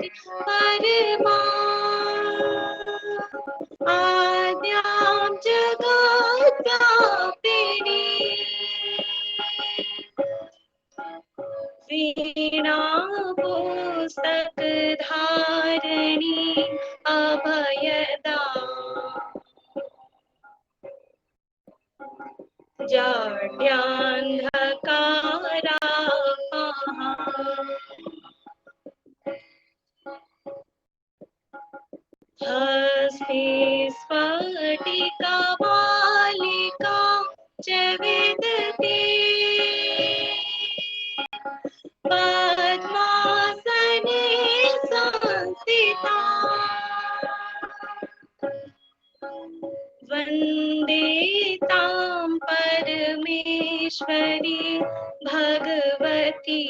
परमा आद्यां जगद्व्यापिनी वीणा पुस्तक धारिणी अभयदा जाड्यान्धकारा हस्ते स्फटिका बालिका च विदते पद्मासने संस्थिता वन्दे तां परमेश्वरी भगवती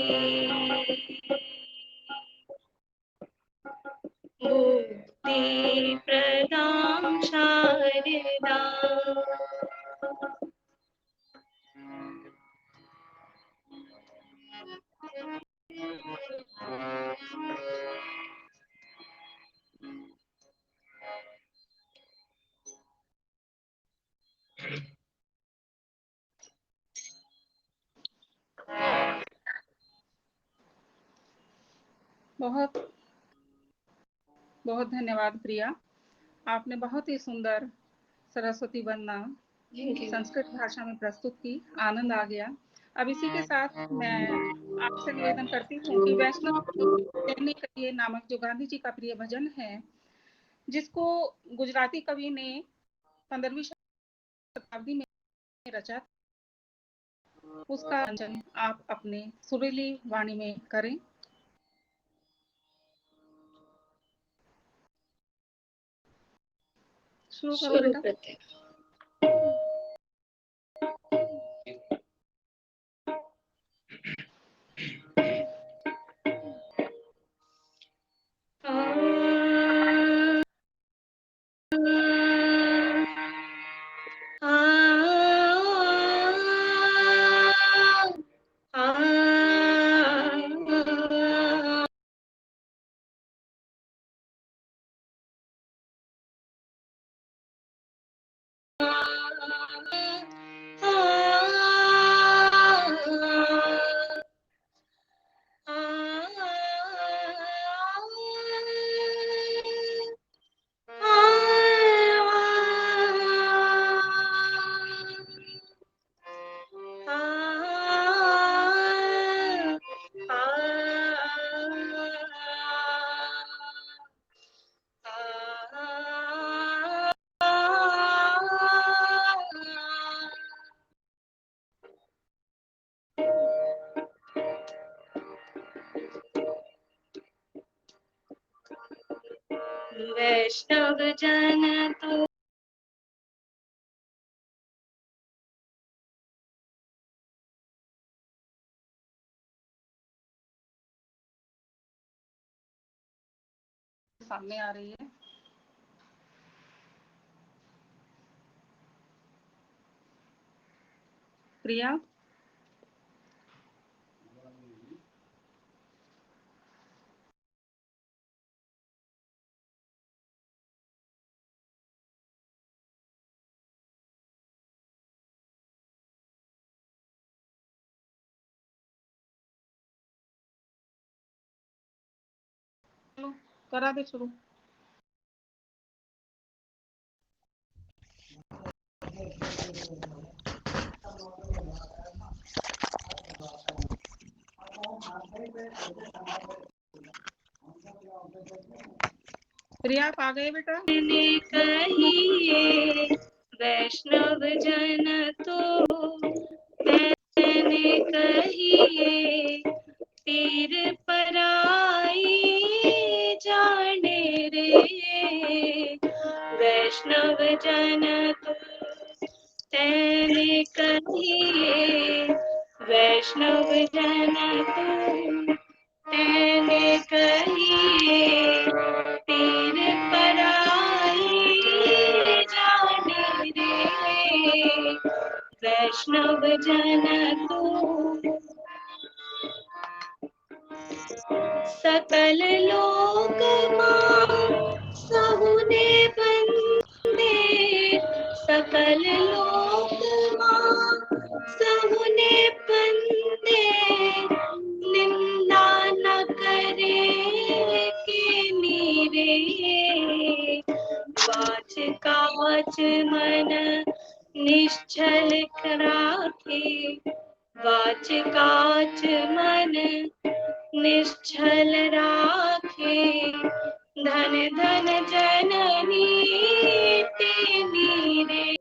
मुक्ति प्रदां शारदा बहुत बहुत धन्यवाद प्रिया। आपने बहुत ही सुंदर सरस्वती वंदना संस्कृत भाषा में प्रस्तुत की, आनंद आ गया। अब इसी के साथ मैं आपसे निवेदन करती हूँ कि वैष्णव कहने के लिए नामक जो गांधी जी का प्रिय भजन है, जिसको गुजराती कवि ने 15वीं शताब्दी में रचा, उसका वाचन आप अपने सुरीली वाणी में करें। शुरू करो बेटा। वैष्णव जन तो सामने आ रही है। प्रिया, करा दे शुरू। प्रिया आप आ गए बेटा। कहिए वैष्णव जन तो मैंने कहिए पीर पराई जाने रे वैष्णव जन तो तेने कहिए वैष्णव जन तो तेने कहिए पीर पराई जाने रे वैष्णव जन तो सकल लोक सहुने बंदे, सकल लोक सहुने बंदे, निंदा न करे के मीरे, वाच काच मन निश्चल राखे, वाच काच मन निश्चल राखे, धन धन जननी ते मीरे।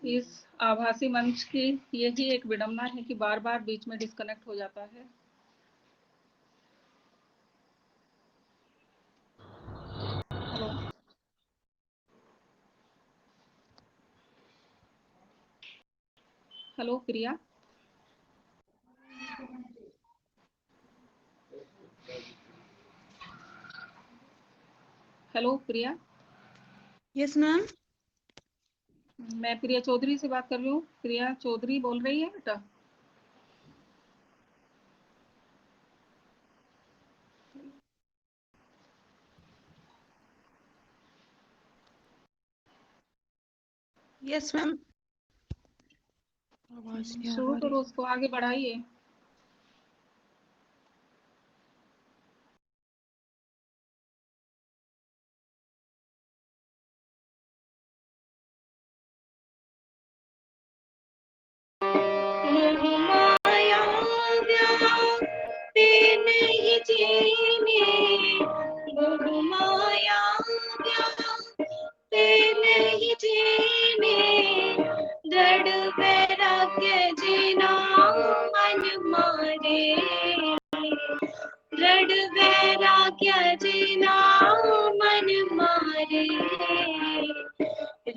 इस आभासी मंच की यही एक विडंबना है कि बार बार बीच में डिस्कनेक्ट हो जाता है। Hello hello Priya, hello Priya. Yes ma'am. मैं प्रिया चौधरी से बात कर रही हूँ। प्रिया चौधरी बोल रही है बेटा? Yes ma'am. शुरू करो, उसको आगे बढ़ाइए। मोह माया व्यापे नहीं जीने, मोह माया व्यापे नहीं जीने, दृढ़ वैराग्य जीना मन मारे, दृढ़ वैराग्य जीना मन मारे,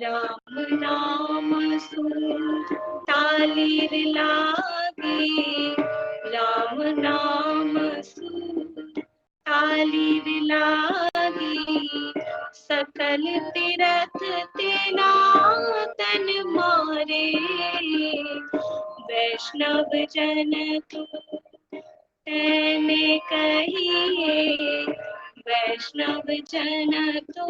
राम नाम सुन तालीर लागी, राम नाम सुन तालीर लागी, सकल तीरथ तेना तन मारे, वैष्णव जन तू तेने कहिए, वैष्णव जन तो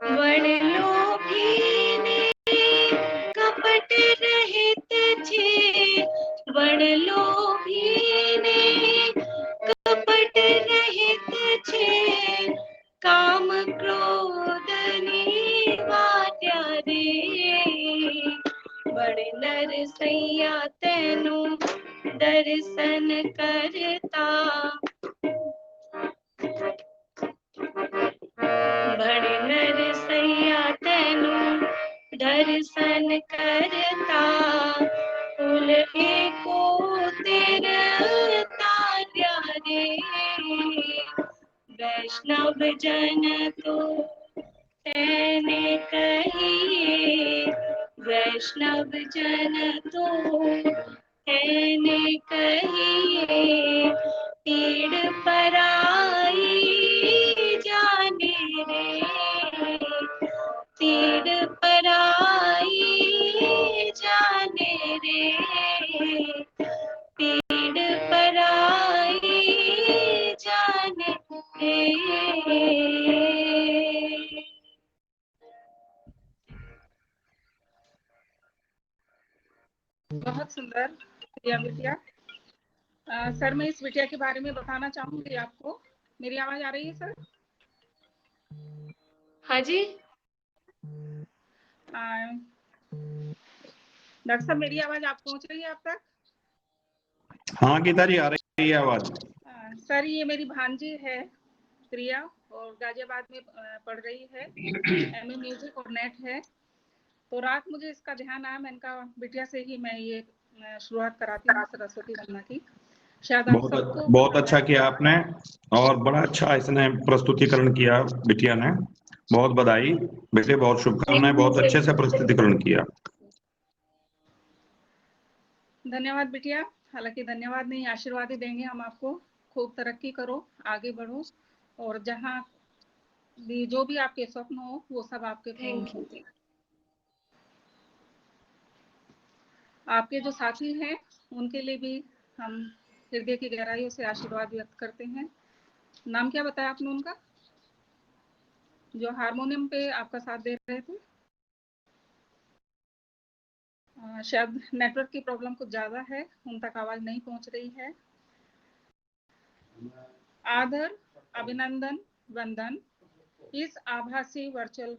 बड़ लोभी ने कपट रहित छे, बड़ लोभी ने कपट रहित छे, काम क्रोध निवार्या रे, बड़ नरसैया तेनु दर्शन करता, बड़ नरसैया तेनु दर्शन करता, कुल एको तिरता रे, वैष्णव जन तो तेने कहिए, वैष्णव जन तो तेने कहिए, पीड़ पराई जाने रे, पीड़ पराई जाने रे, पीड़ पराई जाने रे। बहुत सुंदर प्रिया बिटिया। सर मैं इस बिटिया के बारे में बताना चाहूंगी आपको। मेरी आवाज आ रही है सर? हाँ जी। डॉक्टर साहब मेरी आवाज आप पहुंच रही है आप तक? हाँ गीता जी आ रही है आवाज। सर ये मेरी भांजी है प्रिया, और गाजियाबाद में पढ़ रही है, एमए म्यूजिक और नेट है। तो रात मुझे इसका ध्यान आया, मैंने कहा बिटिया से ही मैं ये शुरुआत कराती हूँ सरस्वती वंदना की। शायद आप सबको बहुत अच्छा किया आपने, और बड़ा अच्छा इसने प्रस्तुतिकरण किया बिटिया ने। बहुत बधाई बेटे, बहुत शुभकामनाएं, बहुत अच्छे से प्रस्तुतिकरण किया। धन्यवाद बिटिया। हालांकि धन्यवाद नहीं, आशीर्वाद ही देंगे हम आपको। खूब तरक्की करो, आगे बढ़ो और जहाँ भी जो भी आपके स्वप्न हो वो सब आपके थैंक यू। आपके जो साथी हैं उनके लिए भी हम हृदय की गहराइयों से आशीर्वाद व्यक्त करते हैं। नाम क्या बताया आपने उनका, जो हारमोनियम पे आपका साथ दे रहे थे? शायद नेटवर्क की प्रॉब्लम कुछ ज्यादा है, उन तक आवाज नहीं पहुंच रही है। आदर, अभिनंदन, वंदन। इस आभासी वर्चुअल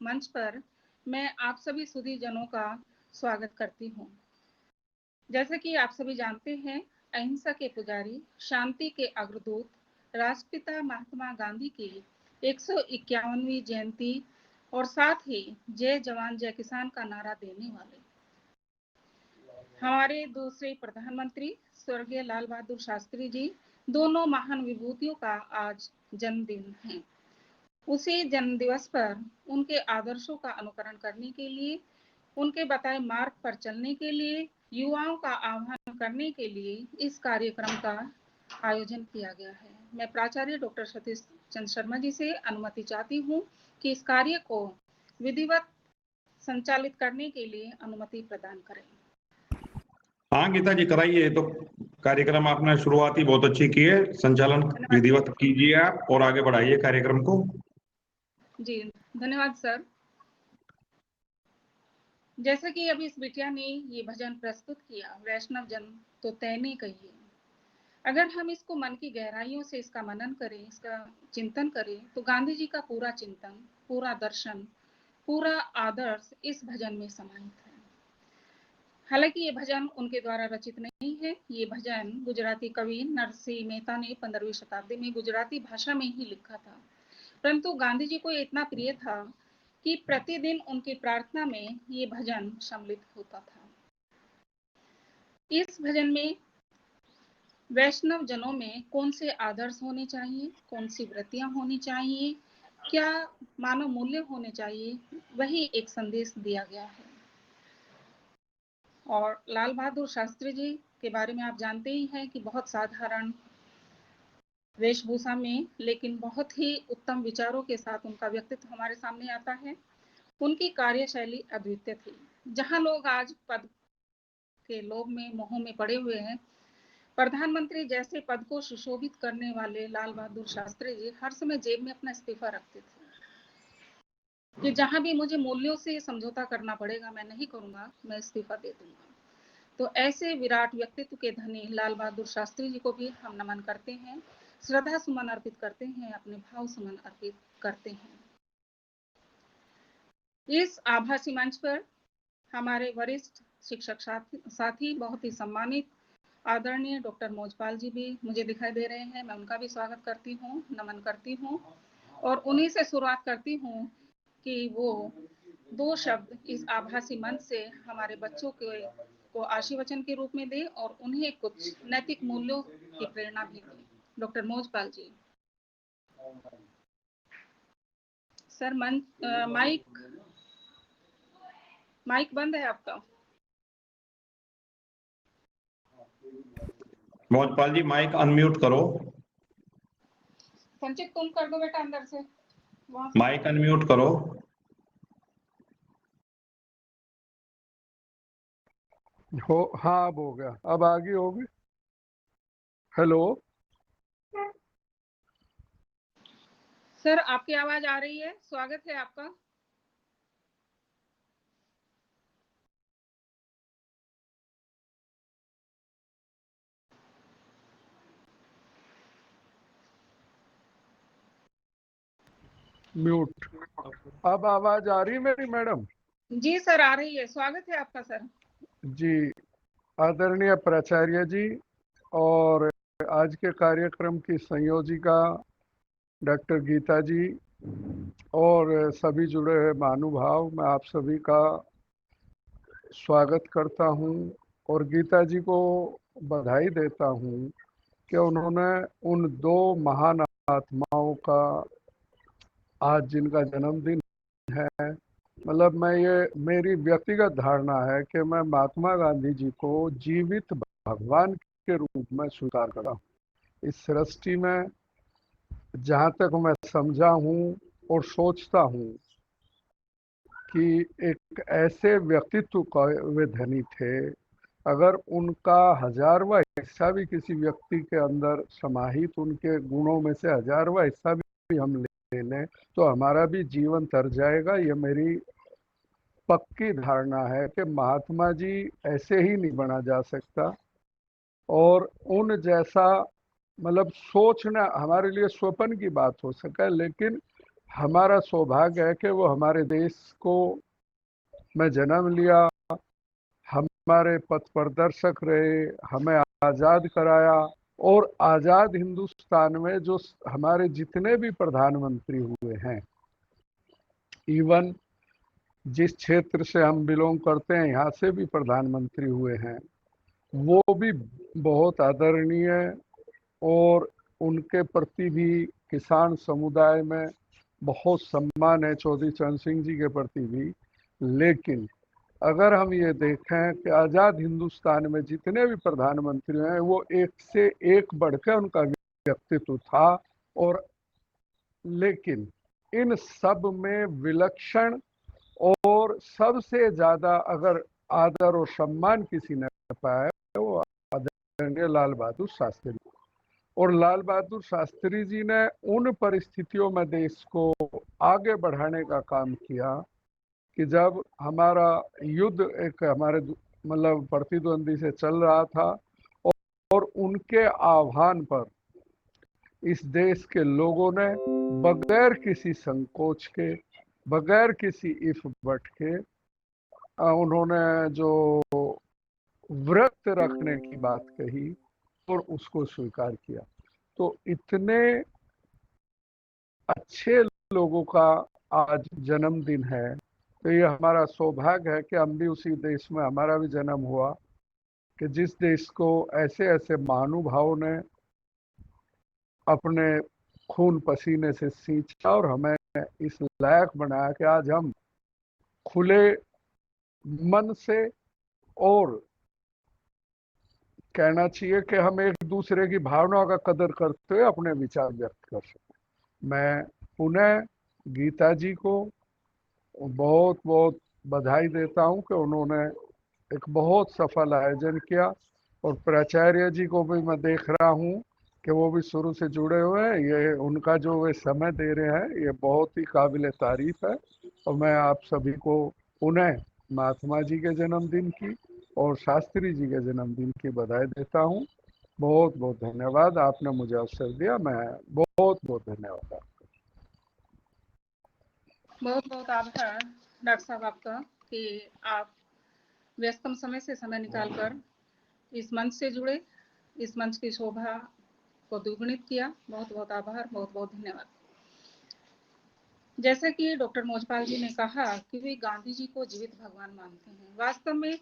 मंच पर मैं आप सभी सुधी जनों का स्वागत करती हूँ। जैसा कि आप सभी जानते हैं, अहिंसा के पुजारी, शांति के अग्रदूत, राष्ट्रपिता महात्मा गांधी की 151वीं जयंती और साथ ही जय जवान जय किसान का नारा देने वाले हमारे दूसरे प्रधानमंत्री स्वर्गीय लाल बहादुर शास्त्री जी, दोनों महान विभूतियों का आज जन्मदिन है। उसी जन्म दिवस पर उनके आदर्शों का अनुकरण करने के लिए, उनके बताए मार्ग पर चलने के लिए, युवाओं का आह्वान करने के लिए इस कार्यक्रम का आयोजन किया गया है। मैं प्राचार्य डॉक्टर सतीश चंद्र शर्मा जी से अनुमति चाहती हूँ कि इस कार्य को विधिवत संचालित करने के लिए अनुमति प्रदान करें। हाँ गीता जी, कराइए। तो कार्यक्रम आपने शुरुआत ही बहुत अच्छी की है, संचालन विधिवत कीजिए आप और आगे बढ़ाइए कार्यक्रम को। जी धन्यवाद सर। जैसे कि अभी इस बिटिया ने ये भजन प्रस्तुत किया, वैष्णव जन तो तैने कहिए। अगर हम इसको मन की गहराइयों से इसका मनन करें, इसका चिंतन करें, तो गांधी जी का पूरा चिंतन, पूरा दर्शन, पूरा आदर्श इस भजन में समाहित है। हालांकि ये भजन उनके द्वारा रचित नहीं है, ये भजन गुजराती कवि नरसिंह मेहता ने 15वीं शताब्दी में गुजराती भाषा में ही लिखा था, परंतु गांधी जी को इतना प्रिय था कि प्रतिदिन उनकी प्रार्थना में ये भजन सम्मिलित होता था। इस भजन में वैष्णव जनों में कौन से आदर्श होने चाहिए, कौन सी वृत्तियां होनी चाहिए, क्या मानव मूल्य होने चाहिए, वही एक संदेश दिया गया है। और लाल बहादुर शास्त्री जी के बारे में आप जानते ही हैं कि बहुत साधारण वेशभूषा में लेकिन बहुत ही उत्तम विचारों के साथ उनका व्यक्तित्व हमारे सामने आता है। उनकी कार्यशैली अद्वितीय थी। जहां लोग आज पद के लोभ में, मोह में पड़े हुए हैं, प्रधानमंत्री जैसे पद को सुशोभित करने वाले लाल बहादुर शास्त्री जी हर समय जेब में अपना इस्तीफा रखते थे कि जहां भी मुझे मूल्यों से समझौता करना पड़ेगा मैं नहीं करूंगा, मैं इस्तीफा दे दूंगा। तो ऐसे विराट व्यक्तित्व के धनी लाल बहादुर शास्त्री जी को भी हम नमन करते हैं, श्रद्धा सुमन अर्पित करते हैं, अपने भाव सुमन अर्पित करते हैं। इस आभासी मंच पर हमारे वरिष्ठ शिक्षक साथी, बहुत ही सम्मानित आदरणीय डॉक्टर मौजपाल जी भी मुझे दिखाई दे रहे हैं। मैं उनका भी स्वागत करती हूँ, नमन करती हूँ और उन्हीं से शुरुआत करती हूँ कि वो 2 शब्द इस आभासी मंच से हमारे बच्चों को आशीर्वचन के रूप में दे और उन्हें कुछ नैतिक मूल्यों की प्रेरणा भी दे। डॉक्टर मौजपाल जी। सर माइक बंद है आपका। मौजपाल जी माइक अनम्यूट करो। संचित तुम कर दो बेटा अंदर से, माइक अनम्यूट करो। हो हाँ, अब हो गया, अब आगे होगी। हेलो सर आपकी आवाज आ रही है, स्वागत है आपका। म्यूट। अब आवाज आ रही है मेरी मैडम? जी सर आ रही है, स्वागत है आपका सर। जी, आदरणीय प्राचार्य जी और आज के कार्यक्रम की संयोजिका डॉक्टर गीता जी और सभी जुड़े हुए महानुभाव, मैं आप सभी का स्वागत करता हूं और गीता जी को बधाई देता हूं कि उन्होंने उन 2 महान आत्माओं का आज जिनका जन्मदिन है, मतलब मैं ये मेरी व्यक्तिगत धारणा है कि मैं महात्मा गांधी जी को जीवित भगवान के रूप में स्वीकार करता हूँ। इस सृष्टि में जहाँ तक मैं समझा हूँ और सोचता हूँ कि एक ऐसे व्यक्तित्व का वे धनी थे, अगर उनका 1000वां हिस्सा भी किसी व्यक्ति के अंदर समाहित उनके गुणों में से 1000वां हिस्सा भी हम ले लें तो हमारा भी जीवन तर जाएगा। ये मेरी पक्की धारणा है कि महात्मा जी ऐसे ही नहीं बना जा सकता, और उन जैसा मतलब सोचना हमारे लिए स्वप्न की बात हो सके, लेकिन हमारा सौभाग्य है कि वो हमारे देश को में जन्म लिया, हमारे पथ प्रदर्शक रहे, हमें आज़ाद कराया, और आज़ाद हिंदुस्तान में जो हमारे जितने भी प्रधानमंत्री हुए हैं, इवन जिस क्षेत्र से हम बिलोंग करते हैं यहाँ से भी प्रधानमंत्री हुए हैं, वो भी बहुत आदरणीय, और उनके प्रति भी किसान समुदाय में बहुत सम्मान है, चौधरी चरण सिंह जी के प्रति भी। लेकिन अगर हम ये देखें कि आज़ाद हिंदुस्तान में जितने भी प्रधानमंत्री हैं वो एक से एक बढ़कर उनका व्यक्तित्व था, और लेकिन इन सब में विलक्षण और सबसे ज़्यादा अगर आदर और सम्मान किसी ने पाया वो आदरणीय लाल बहादुर शास्त्री, और लाल बहादुर शास्त्री जी ने उन परिस्थितियों में देश को आगे बढ़ाने का काम किया कि जब हमारा युद्ध एक हमारे मतलब प्रतिद्वंदी से चल रहा था, और उनके आह्वान पर इस देश के लोगों ने बगैर किसी संकोच के, बगैर किसी इफ बट के उन्होंने जो व्रत रखने की बात कही और उसको स्वीकार किया। तो इतने अच्छे लोगों का आज जन्मदिन है, तो ये हमारा सौभाग्य है कि हम भी उसी देश में हमारा भी जन्म हुआ कि जिस देश को ऐसे ऐसे महानुभावों ने अपने खून पसीने से सींचा और हमें इस लायक बनाया कि आज हम खुले मन से, और कहना चाहिए कि हम एक दूसरे की भावनाओं का कदर करते हुए अपने विचार व्यक्त कर सकें। मैं पुनः गीता जी को बहुत बहुत बधाई देता हूं कि उन्होंने एक बहुत सफल आयोजन किया, और प्राचार्य जी को भी मैं देख रहा हूं कि वो भी शुरू से जुड़े हुए हैं। ये उनका जो वे समय दे रहे हैं ये बहुत ही काबिल तारीफ है, और मैं आप सभी को पुनः महात्मा जी के जन्मदिन की और शास्त्री जी के जन्मदिन की बधाई देता हूं। बहुत बहुत धन्यवाद, आपने मुझे अवसर दिया, मैं बहुत बहुत धन्यवाद। बहुत बहुत आभार डॉक्टर साहब आपका कि आप व्यस्तम समय से समय निकालकर इस मंच से जुड़े, इस मंच की शोभा को दुगुणित किया। बहुत बहुत आभार, बहुत बहुत धन्यवाद। जैसे कि डॉक्टर मोजपाल जी ने कहा कि वे गांधी जी को जीवित भगवान मानते हैं। वास्तव में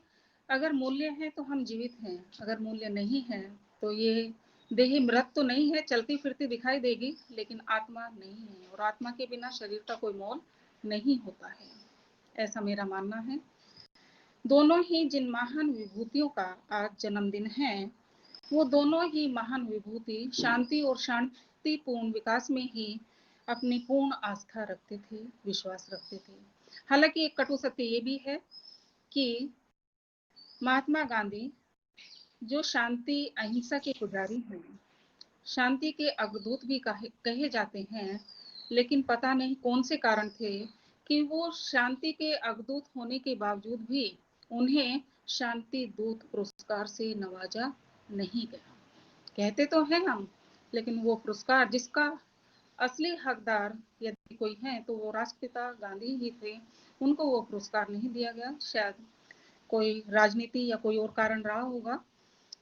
अगर मूल्य है तो हम जीवित हैं, अगर मूल्य नहीं है तो ये देही मृत तो नहीं है, चलती फिरती दिखाई देगी, लेकिन आत्मा नहीं है, और आत्मा के बिना शरीर का कोई मोल नहीं होता है, ऐसा मेरा मानना है। दोनों ही जिन महान विभूतियों का आज जन्मदिन है, वो दोनों ही महान विभूति शांति और शांतिपूर्ण विकास में ही अपनी पूर्ण आस्था रखते थे, विश्वास रखते थे। हालांकि एक कटु सत्य ये भी है कि महात्मा गांधी जो शांति अहिंसा के पुजारी हैं, शांति के अग्रदूत भी कहे जाते हैं, लेकिन पता नहीं कौन से कारण थे कि वो शांति के अग्रदूत होने के बावजूद भी उन्हें शांति दूत पुरस्कार से नवाजा नहीं गया। कहते तो हैं हम, लेकिन वो पुरस्कार जिसका असली हकदार यदि कोई है तो वो राष्ट्रपिता गांधी ही थे, उनको वो पुरस्कार नहीं दिया गया। शायद कोई राजनीति या कोई और कारण रहा होगा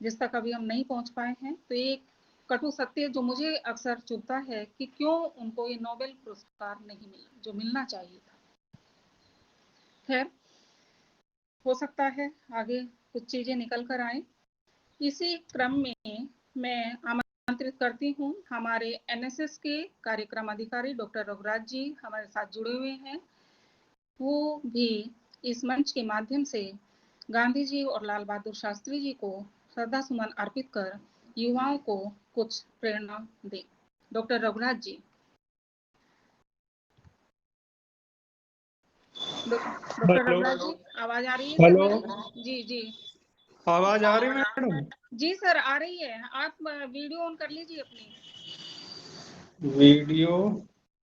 जिस तक अभी हम नहीं पहुंच पाए हैं। तो एक कटु सत्य जो मुझे अक्सर चुभता है कि क्यों उनको ये नोबेल पुरस्कार नहीं मिला जो मिलना चाहिए था। खैर, हो सकता है आगे कुछ चीजें निकल कर आए। इसी क्रम में मैं आमंत्रित करती हूँ हमारे एनएसएस के कार्यक्रम अधिकारी डॉक्टर रघुराज जी हमारे साथ जुड़े हुए हैं, वो भी इस मंच के माध्यम से गांधी जी और लाल बहादुर शास्त्री जी को श्रद्धा सुमन अर्पित कर युवाओं को कुछ प्रेरणा दें। डॉक्टर रघुराज जी। डॉक्टर रघुराज जी, आवाज आ रही है सर हेलो। मेरी? जी जी आवाज आ रही मैडम? जी सर, आ रही है। आप वीडियो ऑन कर लीजिए अपनी। वीडियो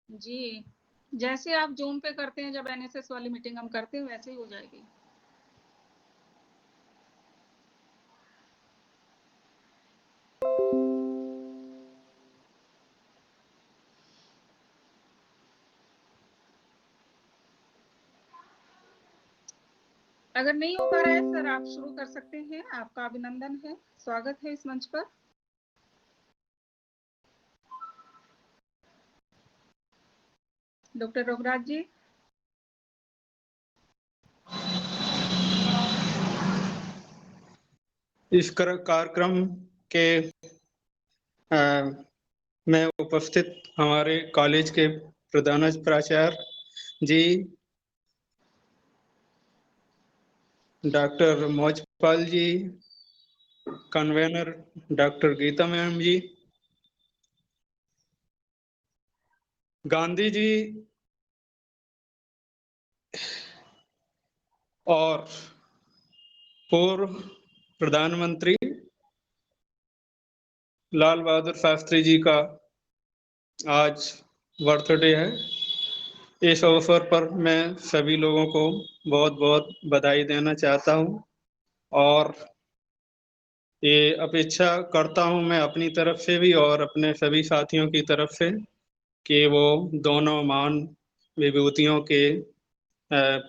जी, जैसे आप जूम पे करते हैं जब एनएसएस वाली मीटिंग हम करते हैं वैसे ही हो जाएगी। अगर नहीं हो पा रहा है सर, आप शुरू कर सकते हैं। आपका अभिनंदन है, स्वागत है इस मंच पर। डॉक्टर रघुराज जी। इस कार्यक्रम के में उपस्थित हमारे कॉलेज के प्रधान प्राचार्य जी, डॉक्टर मौजपाल जी, कन्वेनर डॉक्टर गीता मैम जी, गांधी जी और पूर्व प्रधानमंत्री लाल बहादुर शास्त्री जी का आज बर्थडे है। इस अवसर पर मैं सभी लोगों को बहुत बहुत बधाई देना चाहता हूं और ये अपेक्षा करता हूं मैं अपनी तरफ से भी और अपने सभी साथियों की तरफ से कि वो दोनों महान विभूतियों के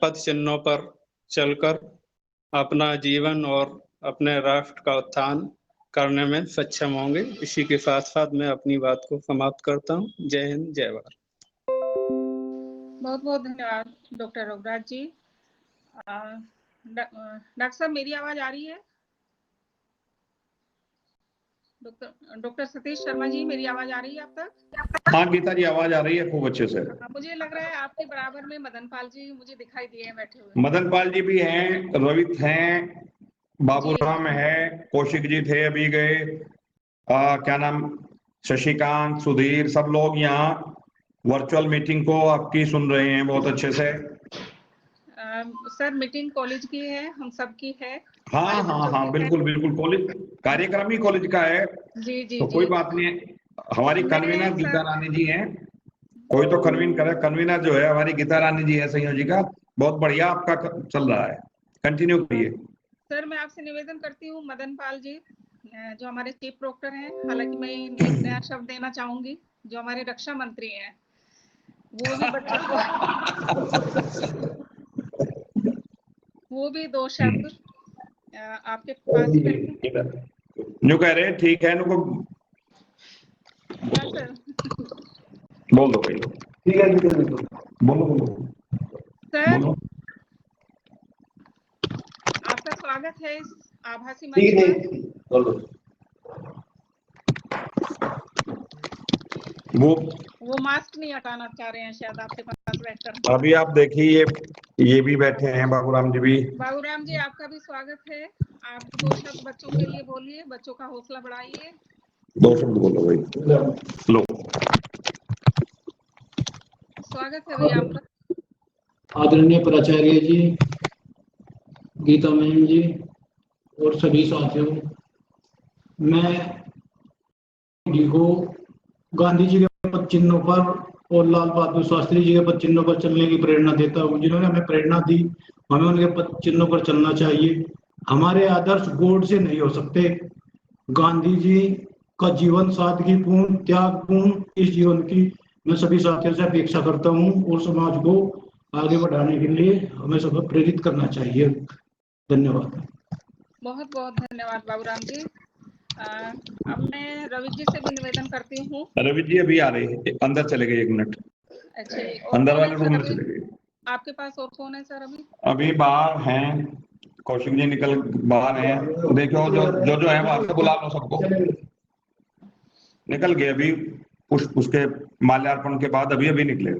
पद चिन्हों पर चलकर अपना जीवन और अपने राष्ट्र का उत्थान करने में सक्षम होंगे। इसी के साथ साथ मैं अपनी बात को समाप्त करता हूं। जय हिंद, जय भारत। बहुत बहुत धन्यवाद डॉक्टर रघुराज जी। डॉक्टर साहब, मेरी आवाज आ रही है? डॉक्टर सतीश शर्मा जी, मेरी आवाज आ रही है आप तक? हाँ गीता जी, आवाज आ रही है खूब अच्छे से। मुझे लग रहा है आपके बराबर में मदन पाल जी मुझे दिखाई दिए हैं बैठे हुए। मदन पाल जी भी हैं, रवित हैं, बाबूराम है, कौशिक जी थे अभी गए, क्या नाम, शशिकांत, सुधीर, सब लोग यहाँ वर्चुअल मीटिंग को आपकी सुन रहे हैं बहुत अच्छे से। सर मीटिंग कॉलेज की है, हम सब की है। हाँ हाँ हाँ, बिल्कुल बिल्कुल, कॉलेज कार्यक्रम ही कॉलेज का है। जी जी तो जी। कोई बात नहीं है। हमारी कन्वीनर गीता रानी जी हैं, कोई तो कन्वीन करे। कन्वीनर जो है हमारी गीता रानी जी है, संयोजिका। बहुत बढ़िया आपका चल रहा है, कंटिन्यू करिए। सर मैं आपसे निवेदन करती हूँ मदन पाल जी, जो हमारे चीफ प्रोक्टर हैं, हालांकि मैं एक नया शब्द देना चाहूंगी, जो हमारे रक्षा मंत्री हैं, वो भी बच्चों को वो भी दो शब्द आपके पास ही बैठे हैं। जो कह रहे हैं ठीक है, इनको क्या सर? बोल दो भाई। ठीक है बोलो बोलो सर बोलो। आपका स्वागत है इस आभासी मंच पर। बोलो। वो मास्क नहीं हटाना चाह रहे हैं शायद आपके पास बैठकर। अभी आप देखिए ये भी बैठे हैं, बाबूराम जी भी। बाबूराम जी, आपका भी स्वागत है। आप दो शब्द बच्चों के लिए बोलिए, बच्चों का हौसला बढ़ाइए। दो शब्द बोलो भाई। लो, स्वागत है भैया आपका। आदरणीय प्राचार्य जी, गीता मैम जी और सभी साथियों, मैं जी को गांधी जी के पद चिन्हों पर और लाल बहादुर शास्त्री जी के पद चिन्हों पर चलने की प्रेरणा देता हूँ। जिन्होंने हमें प्रेरणा दी, हमें उनके पद चिन्हों पर चलना चाहिए। हमारे आदर्श गोड से नहीं हो सकते। गांधी जी का जीवन सादगीपूर्ण, त्यागपूर्ण, इस जीवन की मैं सभी साथियों से अपेक्षा करता हूँ और समाज को आगे बढ़ाने के लिए हमें सबको प्रेरित करना चाहिए। धन्यवाद। बहुत बहुत धन्यवाद बाबूराम जी। अब मैं रवि जी से भी निवेदन करती हूँ। रवि जी अभी आ रहे हैं, अंदर चले गए, 1 मिनट। अच्छा, अंदर वाले रूम में चले गए। आपके पास और कौन है सर अभी? अभी बाहर हैं, कौशिक जी निकल बाहर हैं। देखो जो है वहां से बुला लो सबको। निकल गए अभी, उसके माल्यार्पण के बाद अभी निकले।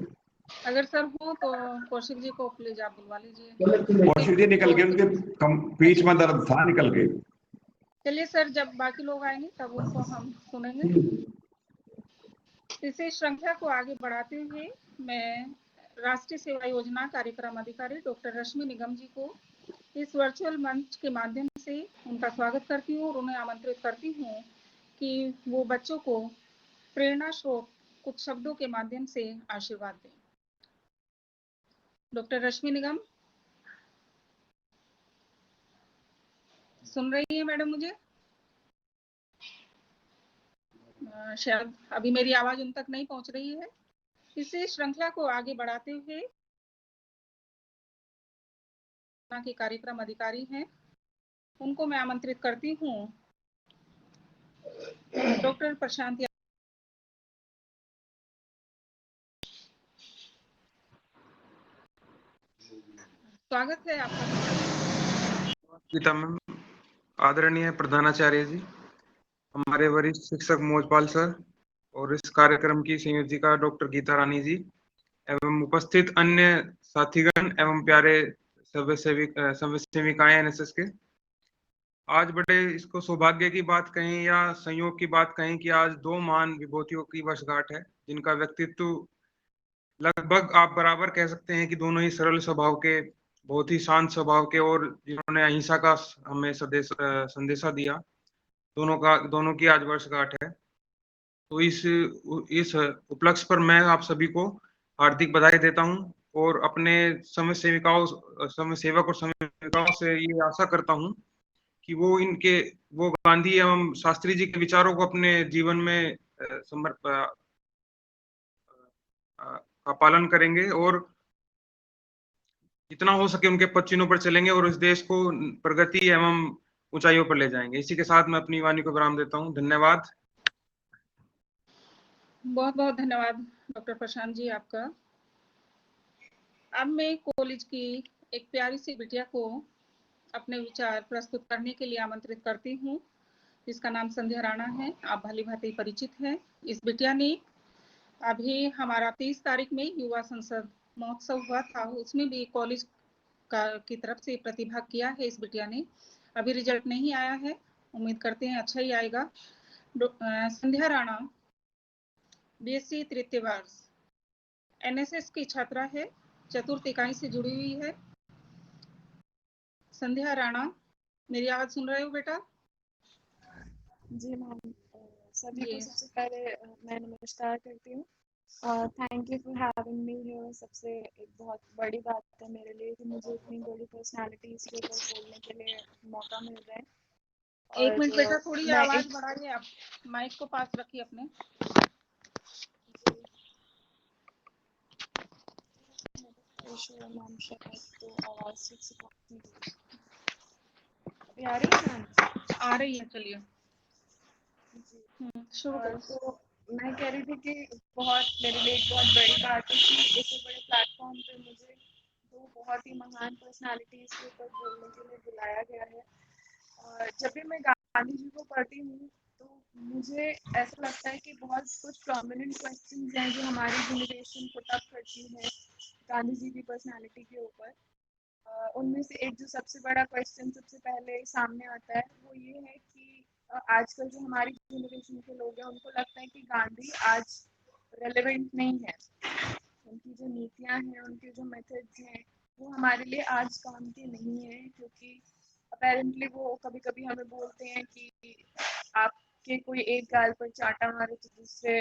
अगर सर हो तो कौशिक जी को प्लीज आप बुलवा लीजिए। कौशिक जी निकल गए, उनके पीठ में दर्द था, निकल गए। चलिए सर, जब बाकी लोग आएंगे तब उनको हम सुनेंगे। इसी श्रृंखला को आगे बढ़ाते हुए मैं राष्ट्रीय सेवा योजना कार्यक्रम अधिकारी डॉक्टर रश्मि निगम जी को इस वर्चुअल मंच के माध्यम से उनका स्वागत करती हूँ और उन्हें आमंत्रित करती हूँ कि वो बच्चों को प्रेरणा स्रोत कुछ शब्दों के माध्यम से आशीर्वाद दें। डॉक्टर रश्मि निगम, सुन रही है मैडम मुझे? शायद अभी मेरी आवाज उन तक नहीं पहुंच रही है। इसी श्रृंखला को आगे बढ़ाते हुए के कार्यक्रम अधिकारी हैं, उनको मैं आमंत्रित करती हूँ डॉक्टर प्रशांत। स्वागत है आपका। गीता मैम, आदरणीय प्रधानाचार्य जी, हमारे वरिष्ठ शिक्षक मोजपाल सर और इस कार्यक्रम की संयोजिका डॉक्टर गीता रानी जी एवं उपस्थित अन्य साथीगण एवं प्यारे सभ्य सेविकाएं एनएसएस के, आज बड़े इसको सौभाग्य की बात कहें या संयोग की बात कहें कि आज दो महान विभूतियों की वर्षगांठ है, जिनका व्यक्तित्व लगभग आप बराबर कह सकते हैं कि दोनों ही सरल स्वभाव के, बहुत ही शांत स्वभाव के और जिन्होंने अहिंसा का हमें संदेशा दिया, दोनों की आज वर्षगांठ है। तो इस उपलक्ष्य पर मैं आप सभी को हार्दिक बधाई देता हूं और अपने समय सेवक और सेविकाओं से ये आशा करता हूं कि वो गांधी एवं शास्त्री जी के विचारों को अपने जीवन में का पालन करेंगे और जितना हो सके उनके पद चिन्हों पर चलेंगे और इस देश को प्रगति एवं ऊंचाइयों पर ले जाएंगे। इसी के साथ मैं अपनी वाणी को विराम देता हूं। धन्यवाद। बहुत बहुत धन्यवाद डॉक्टर प्रशांत जी आपका। अब मैं कॉलेज की एक प्यारी सी बिटिया को अपने विचार प्रस्तुत करने के लिए आमंत्रित करती हूँ, जिसका नाम संध्या राणा है। आप भली भांति परिचित हैं। इस बिटिया ने अभी हमारा 30 तारीख में युवा संसद महोत्सव हुआ था, उसमें भी कॉलेज की तरफ से प्रतिभाग किया है। इस बिटिया ने अभी रिजल्ट नहीं आया है, उम्मीद करते हैं अच्छा ही आएगा। संध्या राणा बीएससी तृतीय वर्ष एनएसएस की छात्रा है, चतुर्थ इकाई से जुड़ी हुई है। संध्या राणा, मेरी आवाज सुन रहे हो बेटा? जी मैम, सभी को सबसे पहले मैं नमस्कार करती हूँ। Thank you for having me here. सबसे एक बहुत बड़ी बात है मेरे लिए कि मुझे इतनी बड़ी पर्सनालिटीज के ऊपर बोलने के लिए मौका मिल रहा है। एक मिनट बेटा, थोड़ी आवाज बढ़ाइए, आप माइक को पास रखिए अपने। मैम शायद तो आवाज ठीक से अभी आ रही है मैम? आ रही है, चलिए शुरू करो। तो मैं कह रही थी कि मेरे लिए एक बहुत बड़ी बात है कि इतने बड़े प्लेटफॉर्म पे मुझे दो बहुत ही महान पर्सनालिटीज के ऊपर बोलने के लिए बुलाया गया है। और जब भी मैं गांधी जी को पढ़ती हूँ तो मुझे ऐसा लगता है कि बहुत कुछ प्रोमिनेंट क्वेश्चंस हैं जो हमारी जनरेशन पुट अप करती है गांधी जी की पर्सनालिटी के ऊपर। उनमें से एक जो सबसे बड़ा क्वेश्चन सबसे पहले सामने आता है वो ये है कि आजकल जो हमारी जनरेशन के लोग हैं उनको लगता है कि गांधी आज रेलेवेंट नहीं है। उनकी जो नीतियां हैं, उनके जो मेथड्स हैं, वो हमारे लिए आज काम के नहीं है, क्योंकि अपेरेंटली वो कभी कभी हमें बोलते हैं कि आपके कोई एक गाल पर चाटा मारे तो दूसरे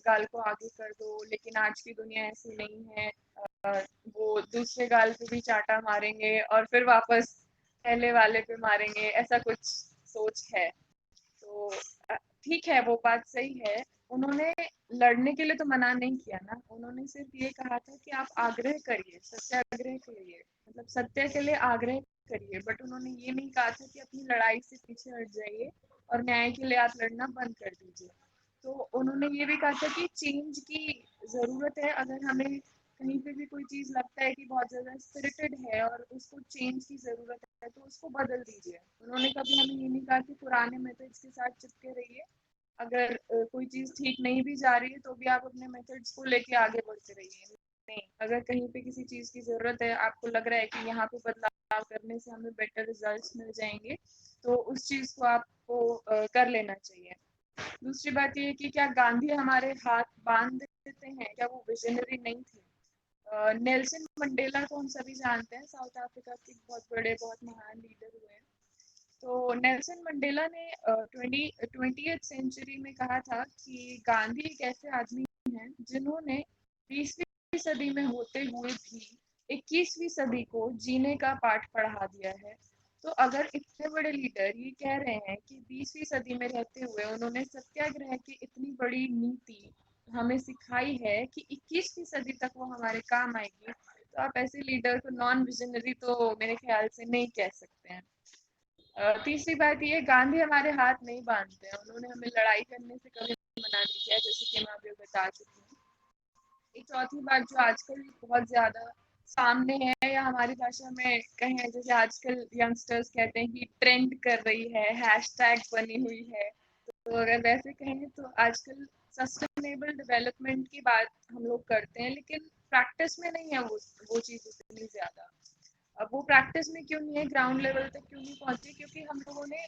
गाल को आगे कर दो, लेकिन आज की दुनिया ऐसी नहीं है। वो दूसरे गाल पे भी चाटा मारेंगे और फिर वापस पहले वाले पे मारेंगे, ऐसा कुछ सोच है। तो ठीक है, वो बात सही है। उन्होंने लड़ने के लिए तो मना नहीं किया ना, उन्होंने सिर्फ ये कहा था कि आप आग्रह करिए, सत्याग्रह के लिए, मतलब सत्य के लिए आग्रह करिए। बट उन्होंने ये नहीं कहा था कि अपनी लड़ाई से पीछे हट जाइए और न्याय के लिए आप लड़ना बंद कर दीजिए। तो उन्होंने ये भी कहा था कि चेंज की ज़रूरत है। अगर हमें कहीं पे भी कोई चीज़ लगता है कि बहुत ज़्यादा स्पिरिटेड है और उसको चेंज की ज़रूरत है तो उसको बदल दीजिए। उन्होंने कभी हमें ये नहीं कहा कि पुराने मेथड्स के साथ चिपके रहिए। अगर कोई चीज़ ठीक नहीं भी जा रही है तो भी आप अपने मेथड्स को लेके आगे बढ़ते रहिए। नहीं, अगर कहीं पे किसी चीज़ की ज़रूरत है, आपको लग रहा है कि यहाँ पे बदलाव करने से हमें बेटर रिजल्ट्स मिल जाएंगे, तो उस चीज़ को आपको कर लेना चाहिए। दूसरी बात ये है कि क्या गांधी हमारे हाथ बांध देते हैं, क्या वो विजनरी नहीं थे? नेल्सन मंडेला को हम सभी जानते हैं, साउथ अफ्रीका के बहुत बड़े, बहुत महान लीडर हुए हैं। तो नेल्सन मंडेला ने 20th सेंचुरी में कहा था कि गांधी एक ऐसे आदमी हैं जिन्होंने 20वीं सदी में होते हुए भी 21वीं सदी को जीने का पाठ पढ़ा दिया है। तो अगर इतने बड़े लीडर ये कह रहे हैं कि 20वीं सदी में रहते हुए उन्होंने सत्याग्रह की इतनी बड़ी नीति हमें सिखाई है कि 21वीं सदी तक वो हमारे काम आएगी, तो आप ऐसे लीडर को नॉन विजनरी तो मेरे ख्याल से नहीं कह सकते हैं। तीसरी बात ये, गांधी हमारे हाथ नहीं बांधते हैं, उन्होंने हमें लड़ाई करने से कभी मना नहीं किया, जैसे कि मैं अभी बता चुकी हूँ। एक चौथी बात जो आजकल बहुत ज्यादा सामने है, या हमारी भाषा में कहें जैसे आजकल यंगस्टर्स कहते हैं कि ट्रेंड कर रही है, हैशटैग बनी हुई है, तो अगर वैसे कहें तो आजकल सस्टेनेबल डेवलपमेंट की बात हम लोग करते हैं, लेकिन प्रैक्टिस में नहीं है वो चीज़ उतनी ज्यादा। अब वो प्रैक्टिस में क्यों नहीं है, ग्राउंड लेवल तक क्यों नहीं पहुंची? क्योंकि हम लोगों ने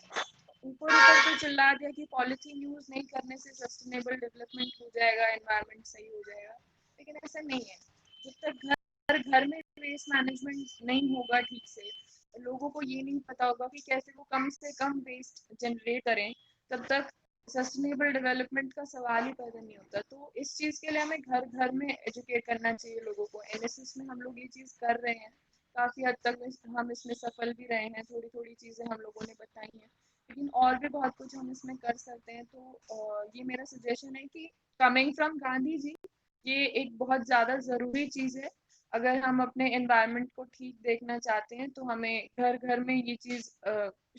ऊपर ऊपर तो चिल्ला दिया कि पॉलिथीन यूज नहीं करने से सस्टेनेबल डेवलपमेंट हो जाएगा, एनवायरनमेंट सही हो जाएगा, लेकिन ऐसा नहीं है। जब तक घर में वेस्ट मैनेजमेंट नहीं होगा ठीक से, लोगों को ये नहीं पता होगा कि कैसे वो कम से कम वेस्ट जनरेट करें, तब तक सस्टेनेबल डेवलपमेंट का सवाल ही पैदा नहीं होता। तो इस चीज़ के लिए हमें घर घर में एजुकेट करना चाहिए लोगों को। एनएसएस में हम लोग ये चीज़ कर रहे हैं, काफ़ी हद तक हम इसमें सफल भी रहे हैं, थोड़ी थोड़ी चीज़ें हम लोगों ने बताई हैं, लेकिन और भी बहुत कुछ हम इसमें कर सकते हैं। तो ये मेरा सजेशन है कि कमिंग फ्रॉम गांधी जी, ये एक बहुत ज़्यादा ज़रूरी चीज़ है। अगर हम अपने एनवायरनमेंट को ठीक देखना चाहते हैं तो हमें घर घर में ये चीज़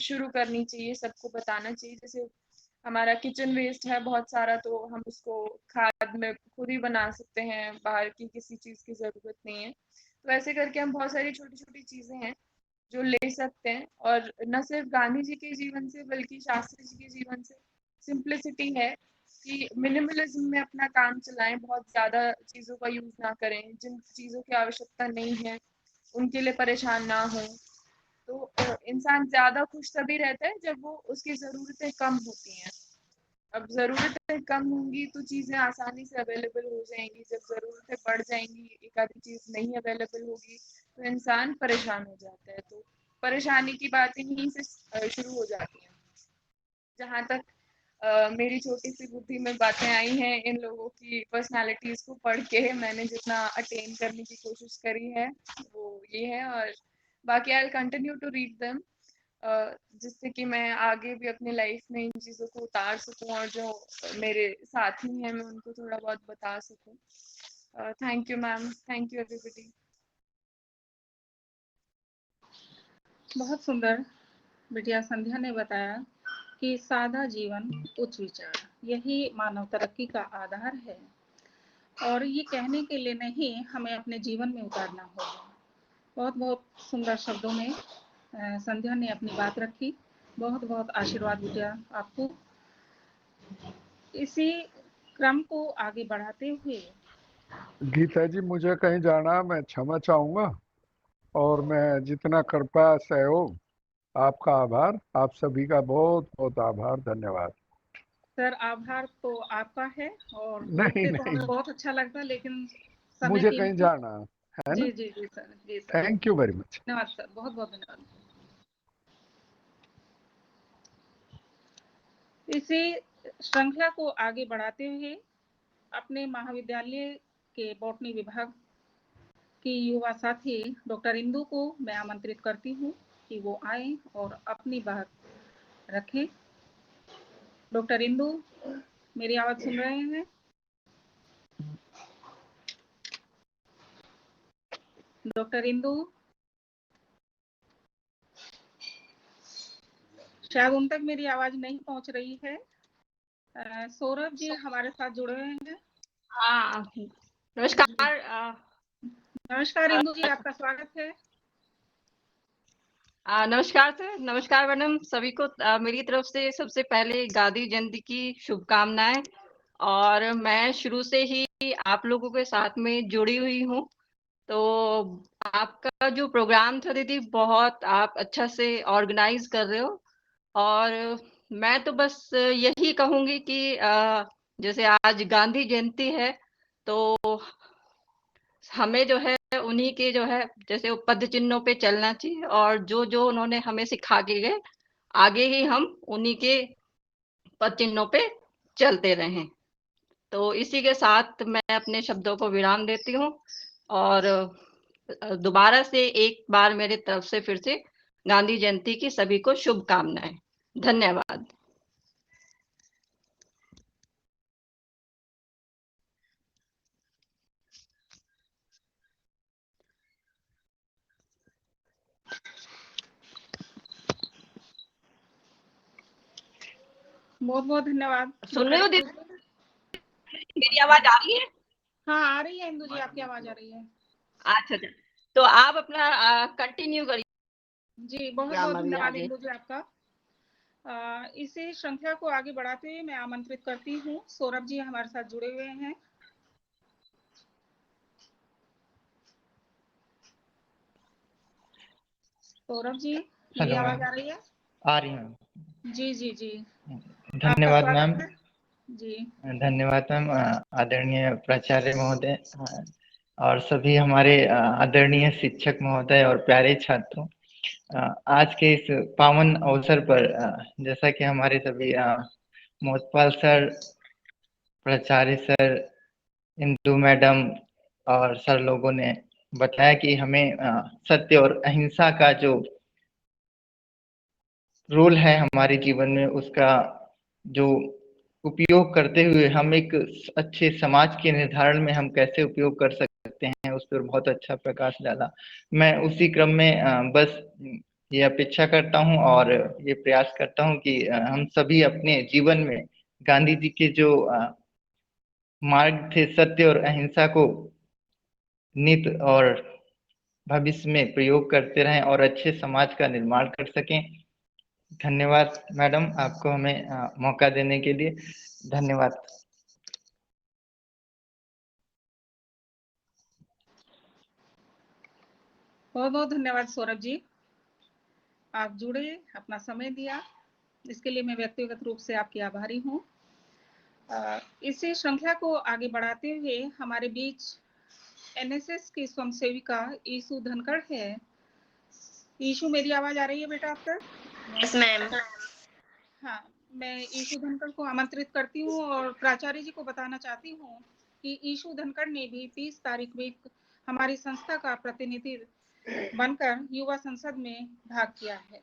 शुरू करनी चाहिए, सबको बताना चाहिए। जैसे हमारा किचन वेस्ट है बहुत सारा, तो हम उसको खाद में खुद ही बना सकते हैं, बाहर की किसी चीज़ की ज़रूरत नहीं है। तो ऐसे करके हम बहुत सारी छोटी छोटी चीज़ें हैं जो ले सकते हैं, और न सिर्फ गांधी जी के जीवन से बल्कि शास्त्री जी के जीवन से। सिंप्लिसिटी है कि मिनिमलिज्म में अपना काम चलाएं, बहुत ज़्यादा चीज़ों का यूज़ ना करें, जिन चीज़ों की आवश्यकता नहीं है उनके लिए परेशान ना हो। तो इंसान ज़्यादा खुश तभी रहता है जब वो उसकी ज़रूरतें कम होती हैं। अब ज़रूरतें कम होंगी तो चीज़ें आसानी से अवेलेबल हो जाएंगी, जब ज़रूरतें बढ़ जाएंगी, एक आधी चीज़ नहीं अवेलेबल होगी, तो इंसान परेशान हो जाता है। तो परेशानी की बात यहीं से शुरू हो जाती है। जहाँ तक मेरी छोटी सी बुद्धि में बातें आई हैं, इन लोगों की पर्सनालिटीज को पढ़ के मैंने जितना अटेन करने की कोशिश करी है वो ये है, और बाकी I will continue to read them, जिससे कि मैं आगे भी अपनी लाइफ में इन चीज़ों को उतार सकूं, और जो मेरे साथी हैं मैं उनको थोड़ा बहुत बता सकूं। Thank you ma'am, thank you everybody. बहुत सुंदर बिटिया संध्या ने बताया कि सादा जीवन उच्च विचार यही मानव तरक्की का आधार है, और ये कहने के लिए नहीं, हमें अपने जीवन में उतारना होगा। बहुत बहुत सुंदर शब्दों में संध्या ने अपनी बात रखी। बहुत बहुत आशीर्वाद बिटिया आपको। इसी क्रम को आगे बढ़ाते हुए गीता जी, मुझे कहीं जाना, मैं क्षमा चाहूंगा, और मैं जितना कर पाया सहयोग, आपका आभार, आप सभी का बहुत बहुत आभार, धन्यवाद। सर आभार तो आपका है, और नहीं रुकते तो नहीं, हमें बहुत अच्छा लगता, लेकिन समय मुझे की कहीं जाना है ना। जी जी जी सर, जी sir, thank you very much. धन्यवाद सर, बहुत बहुत धन्यवाद। इसी श्रृंखला को आगे बढ़ाते हुए अपने महाविद्यालय के बॉटनी विभाग की युवा साथी डॉक्टर इंदु को मैं आमंत्रित करती हूँ कि वो आए और अपनी बात रखें। डॉक्टर इंदु, मेरी आवाज सुन रहे हैं? डॉक्टर इंदु, शायद उन तक मेरी आवाज नहीं पहुंच रही है। सौरभ जी हमारे साथ जुड़े हुए हैं। हाँ, नमस्कार। नमस्कार इंदु जी, आपका स्वागत है। नमस्कार सर, नमस्कार मैडम, सभी को मेरी तरफ से सबसे पहले गांधी जयंती की शुभकामनाएं। और मैं शुरू से ही आप लोगों के साथ में जुड़ी हुई हूँ। तो आपका जो प्रोग्राम था दीदी, बहुत आप अच्छा से ऑर्गेनाइज कर रहे हो। और मैं तो बस यही कहूँगी कि जैसे आज गांधी जयंती है, तो हमें जो है उन्हीं के जो है जैसे वो पद चिन्हों पे चलना चाहिए, और जो जो उन्होंने हमें सिखा के गए, आगे ही हम उन्हीं के पद चिन्हों पे चलते रहें। तो इसी के साथ मैं अपने शब्दों को विराम देती हूँ, और दोबारा से एक बार मेरी तरफ से फिर से गांधी जयंती की सभी को शुभकामनाएं। धन्यवाद। बहुत बहुत धन्यवाद। सुन रहे हो दीदी, मेरी आवाज आ रही है? हाँ, आ रही है इंदु जी, आपकी आवाज आ रही है। अच्छा अच्छा, तो आप अपना कंटिन्यू करिए। जी, बहुत बहुत धन्यवाद इंदु जी आपका। इसी श्रृंखला को आगे बढ़ाते हुए मैं आमंत्रित करती हूँ, सौरभ जी हमारे साथ जुड़े हुए हैं। सौरभ जी, मेरी आवाज आ रही है? आ रही मैम। जी जी जी, धन्यवाद मैम। जी धन्यवाद मैम, आदरणीय प्राचार्य महोदय और सभी हमारे आदरणीय शिक्षक महोदय और प्यारे छात्रों। आज के इस पावन अवसर पर जैसा कि हमारे सभी मोतपाल सर, प्राचार्य सर, इंदु मैडम और सर लोगों ने बताया कि हमें सत्य और अहिंसा का जो रोल है हमारे जीवन में, उसका जो उपयोग करते हुए हम एक अच्छे समाज के निर्धारण में हम कैसे उपयोग कर सकते हैं, उस पर बहुत अच्छा प्रकाश डाला। मैं उसी क्रम में बस ये अपेक्षा करता हूं और ये प्रयास करता हूं कि हम सभी अपने जीवन में गांधी जी के जो मार्ग थे सत्य और अहिंसा को नित और भविष्य में प्रयोग करते रहें और अच्छे समाज का निर्माण कर सकें। धन्यवाद मैडम, आपको हमें मौका देने के लिए धन्यवाद। बहुत बहुत धन्यवाद सौरभ जी, आप जुड़े, अपना समय दिया, इसके लिए मैं व्यक्तिगत रूप से आपकी आभारी हूँ। इसी श्रृंखला को आगे बढ़ाते हुए हमारे बीच एनएसएस की स्वयंसेविका ईशु धनखड़ है। ईशु, मेरी आवाज आ रही है बेटा आपका? Yes ma'am. हाँ, मैं ईशु धनखड़ को आमंत्रित करती हूँ और प्राचार्य जी को बताना चाहती हूँ कि ईशु धनखड़ ने भी 30 तारीख में हमारी संस्था का प्रतिनिधि बनकर युवा संसद में भाग किया है।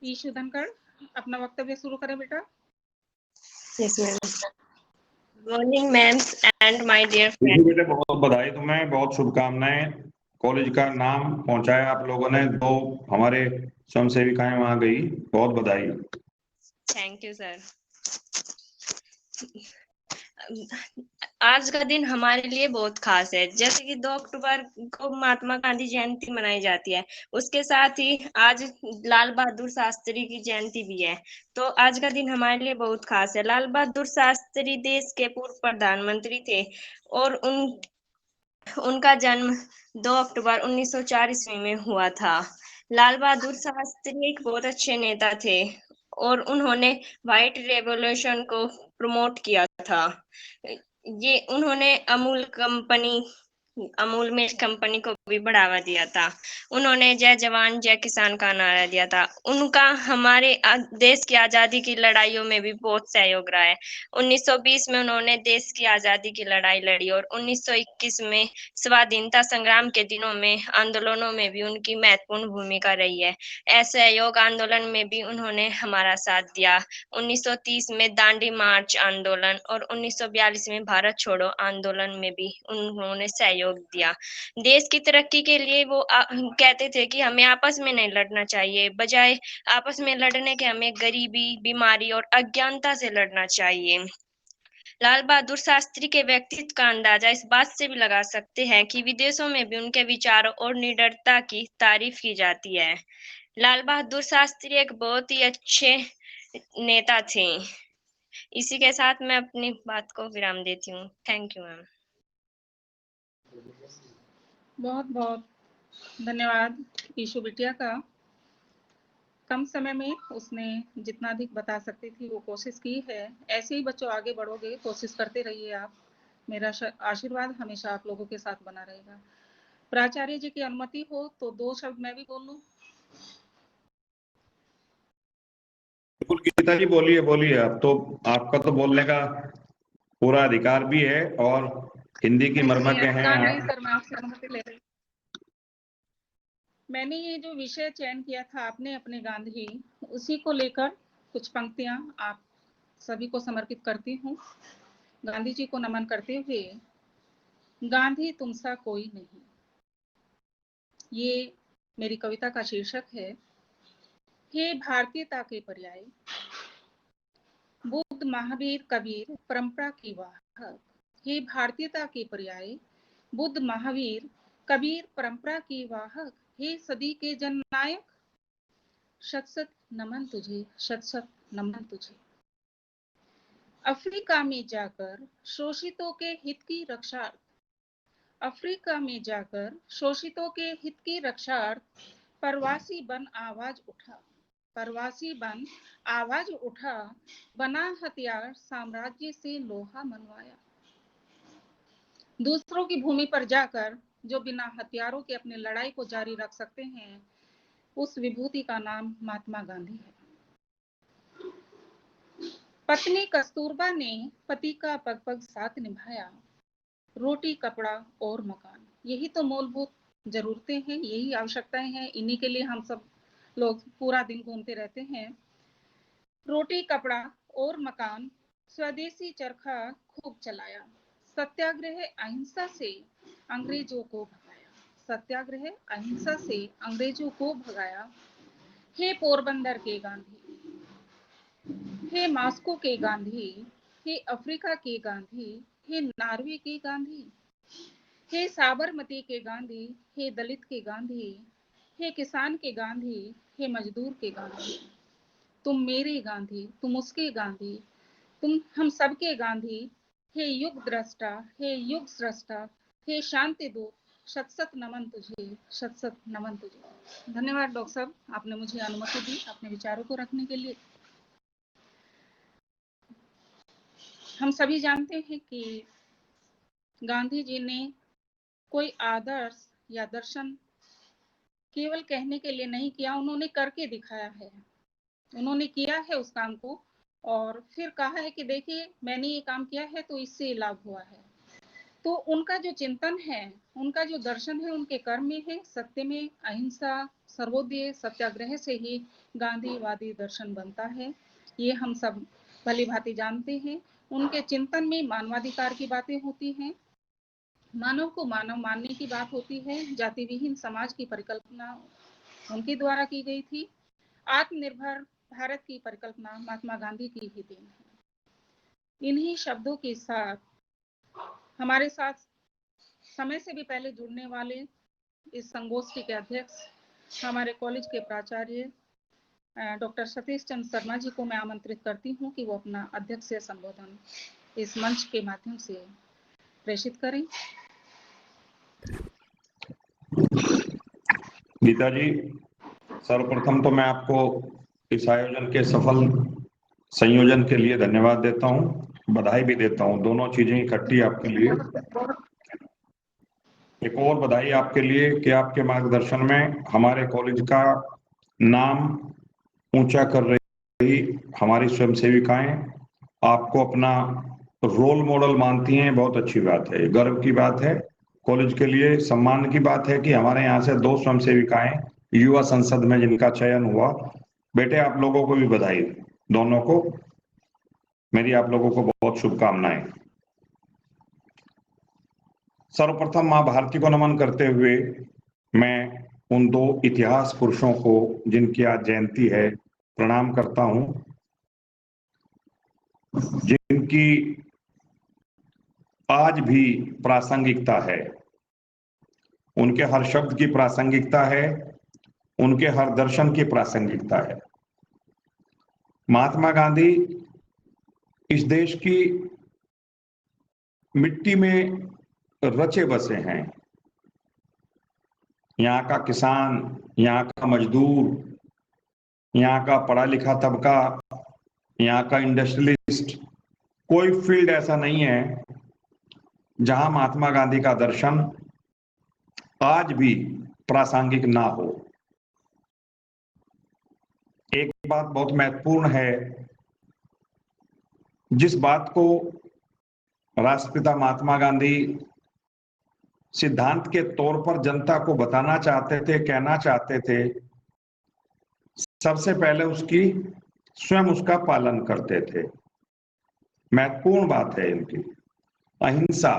ईशु धनखड़, अपना वक्तव्य शुरू करें बेटा। Yes ma'am. Morning ma'am and my dear friends, बेटे बहुत बधाई तुम्हें, बहुत शुभकामनाएं। कॉलेज का नाम पहुंचाया आप लोगों ने, 2 हमारे स्वयंसेविकाएं वहां गई, बहुत बधाई। Thank you sir. आज का दिन हमारे लिए बहुत खास है। जैसे कि 2 अक्टूबर को महात्मा गांधी जयंती मनाई जाती है, उसके साथ ही आज लाल बहादुर शास्त्री की जयंती भी है। तो आज का दिन हमारे लिए बहुत खास है। लाल बहादुर शास्त्री देश के पूर्व प्रधानमंत्री थे और उनका जन्म 2 अक्टूबर 1904 ईस्वी में हुआ था। लाल बहादुर शास्त्री एक बहुत अच्छे नेता थे और उन्होंने व्हाइट रेवोल्यूशन को प्रमोट किया था। ये उन्होंने अमूल मिल्क कंपनी को भी बढ़ावा दिया था। उन्होंने जय जवान जय किसान का नारा दिया था। उनका हमारे देश की आजादी की लड़ाइयों में भी बहुत सहयोग रहा है। 1920 में उन्होंने देश की आजादी की लड़ाई लड़ी और 1921 में स्वाधीनता संग्राम के दिनों में आंदोलनों में भी उनकी महत्वपूर्ण भूमिका रही है। असहयोग आंदोलन में भी उन्होंने हमारा साथ दिया। 1930 में दांडी मार्च आंदोलन और 1942 में भारत छोड़ो आंदोलन में भी उन्होंने सहयोग दिया। देश की तरक्की के लिए वो कहते थे कि हमें आपस में नहीं लड़ना चाहिए, बजाय आपस में लड़ने के हमें गरीबी, बीमारी और अज्ञानता से लड़ना चाहिए। लाल बहादुर शास्त्री के व्यक्तित्व का अंदाजा इस बात से भी लगा सकते हैं कि विदेशों में भी उनके विचारों और निडरता की तारीफ की जाती है। लाल बहादुर शास्त्री एक बहुत ही अच्छे नेता थे। इसी के साथ मैं अपनी बात को विराम देती हूँ। Thank you ma'am. बहुत बहुत धन्यवाद ईशु बिटिया का। कम समय में उसने जितना अधिक बता सकती थी वो कोशिश की है। ऐसे ही बच्चों आगे बढ़ोगे, कोशिश करते रहिए आप। मेरा आशीर्वाद हमेशा आप लोगों के साथ बना रहेगा। प्राचार्य जी की अनुमति हो तो 2 शब्द मैं भी बोल लूं। बिल्कुल गीता जी, बोलिए बोलिए। अब तो आपका तो बोलने का पूरा अधिकार भी है और हिंदी की मर्मज्ञ हैं नहीं आप। सर, मैं आपसे अनुमति ले रही। मैंने ये जो विषय चयन किया था आपने अपने गांधी, उसी को लेकर कुछ पंक्तियां आप सभी को समर्पित करती हूँ। गांधी जी को नमन करते हुए, गांधी तुम सा कोई नहीं, ये मेरी कविता का शीर्षक है। हे भारतीयता के पर्याय, बुद्ध महावीर कबीर परंपरा की वाहक। हे भारतीयता के पर्याय, बुद्ध महावीर कबीर परंपरा की वाहक। हे सदी के जननायक, शत शत नमन तुझे, शत शत नमन तुझे। अफ्रीका में जाकर शोषितों के हित की रक्षार्थ, अफ्रीका में जाकर शोषितों के हित की रक्षार्थ प्रवासी बन आवाज उठा, प्रवासी बन आवाज उठा। बना हथियार साम्राज्य से लोहा मनवाया। दूसरों की भूमि पर जाकर जो बिना हथियारों के अपनी लड़ाई को जारी रख सकते हैं, उस विभूति का नाम महात्मा गांधी है। पत्नी कस्तूरबा ने पति का पग पग साथ निभाया। रोटी, कपड़ा और मकान, यही तो मूलभूत जरूरतें हैं, यही आवश्यकताएं हैं। इन्हीं के लिए हम सब लोग पूरा दिन घूमते रहते हैं। रोटी, कपड़ा और मकान, स्वदेशी चरखा खूब चलाया। सत्याग्रह अहिंसा से अंग्रेजों को भगाया, सत्याग्रह अहिंसा से अंग्रेजों को भगाया। हे पोरबंदर के गांधी, हे मास्को के गांधी, हे अफ्रीका के गांधी, हे नॉर्वे के गांधी, हे साबरमती के गांधी, हे दलित के गांधी, हे किसान के गांधी, हे मजदूर के गांधी। तुम मेरे गांधी, तुम उसके गांधी, तुम हम सबके गांधी। हे युग द्रष्टा, हे युग स्रष्टा, हे शांति दूत, शत शत नमन तुझे, शत शत नमन तुझे। धन्यवाद डॉक्टर साहब, आपने मुझे अनुमति दी अपने विचारों को रखने के लिए। हम सभी जानते हैं कि गांधी जी ने कोई आदर्श या दर्शन केवल कहने के लिए नहीं किया, उन्होंने करके दिखाया है। उन्होंने किया है उस काम को और फिर कहा है कि देखिए मैंने ये काम किया है तो इससे लाभ हुआ है। तो उनका जो चिंतन है, उनका जो दर्शन है, उनके कर्म में है। सत्य में, अहिंसा, सर्वोदय, सत्याग्रह से ही गांधीवादी दर्शन बनता है। ये हम सब भली भांति जानते हैं। उनके चिंतन में मानवाधिकार की बातें होती हैं, मानव को मानव मानने की बात होती है। जाति विहीन समाज की परिकल्पना उनके द्वारा की गई थी। आत्मनिर्भर भारत की परिकल्पना महात्मा गांधी की ही देन है। इन्हीं शब्दों के साथ हमारे साथ समय से भी पहले जुड़ने वाले इस संगोष्ठी के अध्यक्ष हमारे कॉलेज के प्राचार्य डॉक्टर सतीश चंद्र शर्मा जी को मैं आमंत्रित करती हूँ कि वो अपना अध्यक्षीय संबोधन इस मंच के माध्यम से प्रेषित करें। गीता जी, सर्वप्रथम तो मैं आपको इस आयोजन के सफल संयोजन के लिए धन्यवाद देता हूं, बधाई भी देता हूं। दोनों चीजें इकट्ठी आपके लिए। एक और बधाई आपके लिए कि आपके मार्गदर्शन में हमारे कॉलेज का नाम ऊंचा कर रही हमारी स्वयं सेविकाएं आपको अपना रोल मॉडल मानती हैं। बहुत अच्छी बात है, गर्व की बात है, कॉलेज के लिए सम्मान की बात है कि हमारे यहाँ से 2 स्वयं सेविकाएं युवा संसद में जिनका चयन हुआ। बेटे आप लोगों को भी बधाई, दोनों को मेरी आप लोगों को बहुत शुभकामनाएं। सर्वप्रथम मां भारती को नमन करते हुए मैं उन 2 इतिहास पुरुषों को जिनकी आज जयंती है प्रणाम करता हूं, जिनकी आज भी प्रासंगिकता है। उनके हर शब्द की प्रासंगिकता है, उनके हर दर्शन की प्रासंगिकता है। महात्मा गांधी इस देश की मिट्टी में रचे बसे हैं। यहाँ का किसान, यहाँ का मजदूर, यहाँ का पढ़ा लिखा तबका, यहाँ का इंडस्ट्रियलिस्ट, कोई फील्ड ऐसा नहीं है जहां महात्मा गांधी का दर्शन आज भी प्रासंगिक ना हो। एक बात बहुत महत्वपूर्ण है, जिस बात को राष्ट्रपिता महात्मा गांधी सिद्धांत के तौर पर जनता को बताना चाहते थे, कहना चाहते थे, सबसे पहले उसकी स्वयं उसका पालन करते थे। महत्वपूर्ण बात है इनकी अहिंसा।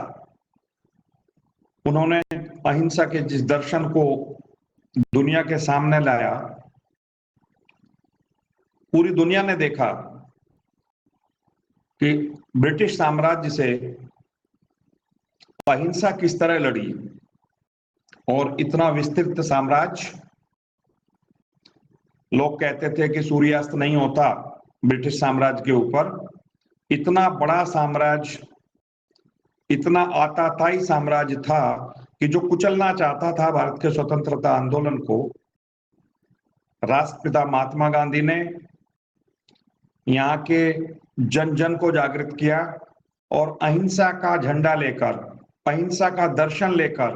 उन्होंने अहिंसा के जिस दर्शन को दुनिया के सामने लाया, पूरी दुनिया ने देखा कि ब्रिटिश साम्राज्य से अहिंसा किस तरह लड़ी और इतना विस्तृत साम्राज्य, लोग कहते थे कि सूर्यास्त नहीं होता ब्रिटिश साम्राज्य के ऊपर। इतना बड़ा साम्राज्य, इतना आताताई साम्राज्य था कि जो कुचलना चाहता था भारत के स्वतंत्रता आंदोलन को, राष्ट्रपिता महात्मा गांधी ने यहाँ के जन जन को जागृत किया और अहिंसा का झंडा लेकर, अहिंसा का दर्शन लेकर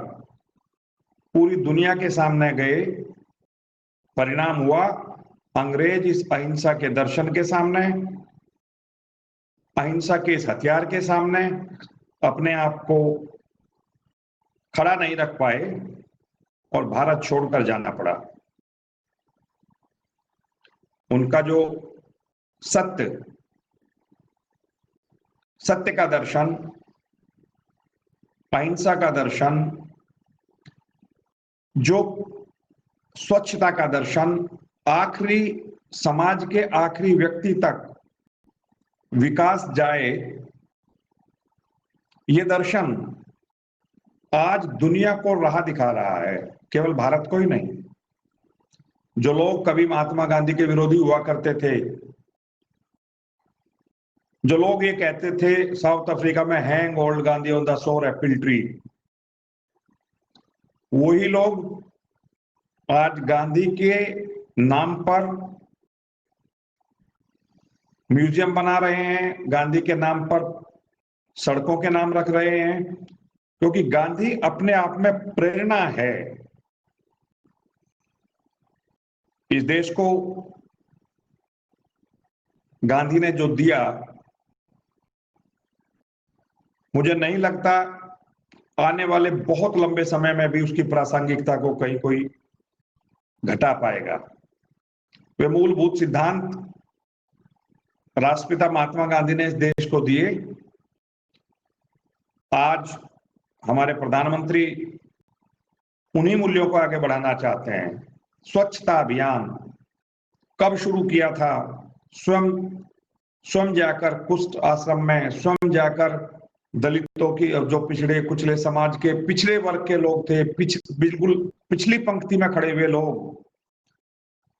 पूरी दुनिया के सामने गए। परिणाम हुआ, अंग्रेज इस अहिंसा के दर्शन के सामने, अहिंसा के इस हथियार के सामने अपने आप को खड़ा नहीं रख पाए और भारत छोड़कर जाना पड़ा। उनका जो सत्य का दर्शन, अहिंसा का दर्शन, जो स्वच्छता का दर्शन, आखिरी समाज के आखिरी व्यक्ति तक विकास जाए, ये दर्शन आज दुनिया को राह दिखा रहा है, केवल भारत को ही नहीं। जो लोग कभी महात्मा गांधी के विरोधी हुआ करते थे, जो लोग ये कहते थे साउथ अफ्रीका में hang old Gandhi on the सोर एप्पल ट्री, वही लोग आज गांधी के नाम पर म्यूजियम बना रहे हैं, गांधी के नाम पर सड़कों के नाम रख रहे हैं, क्योंकि गांधी अपने आप में प्रेरणा है। इस देश को गांधी ने जो दिया, मुझे नहीं लगता आने वाले बहुत लंबे समय में भी उसकी प्रासंगिकता को कहीं कोई घटा पाएगा। वे मूलभूत सिद्धांत राष्ट्रपिता महात्मा गांधी ने इस देश को दिए। आज हमारे प्रधानमंत्री उन्हीं मूल्यों को आगे बढ़ाना चाहते हैं। स्वच्छता अभियान कब शुरू किया था? स्वयं जाकर कुष्ठ आश्रम में, स्वयं जाकर दलितों की, जो पिछड़े कुचले समाज के पिछड़े वर्ग के लोग थे, बिल्कुल पिछली पंक्ति में खड़े हुए लोग,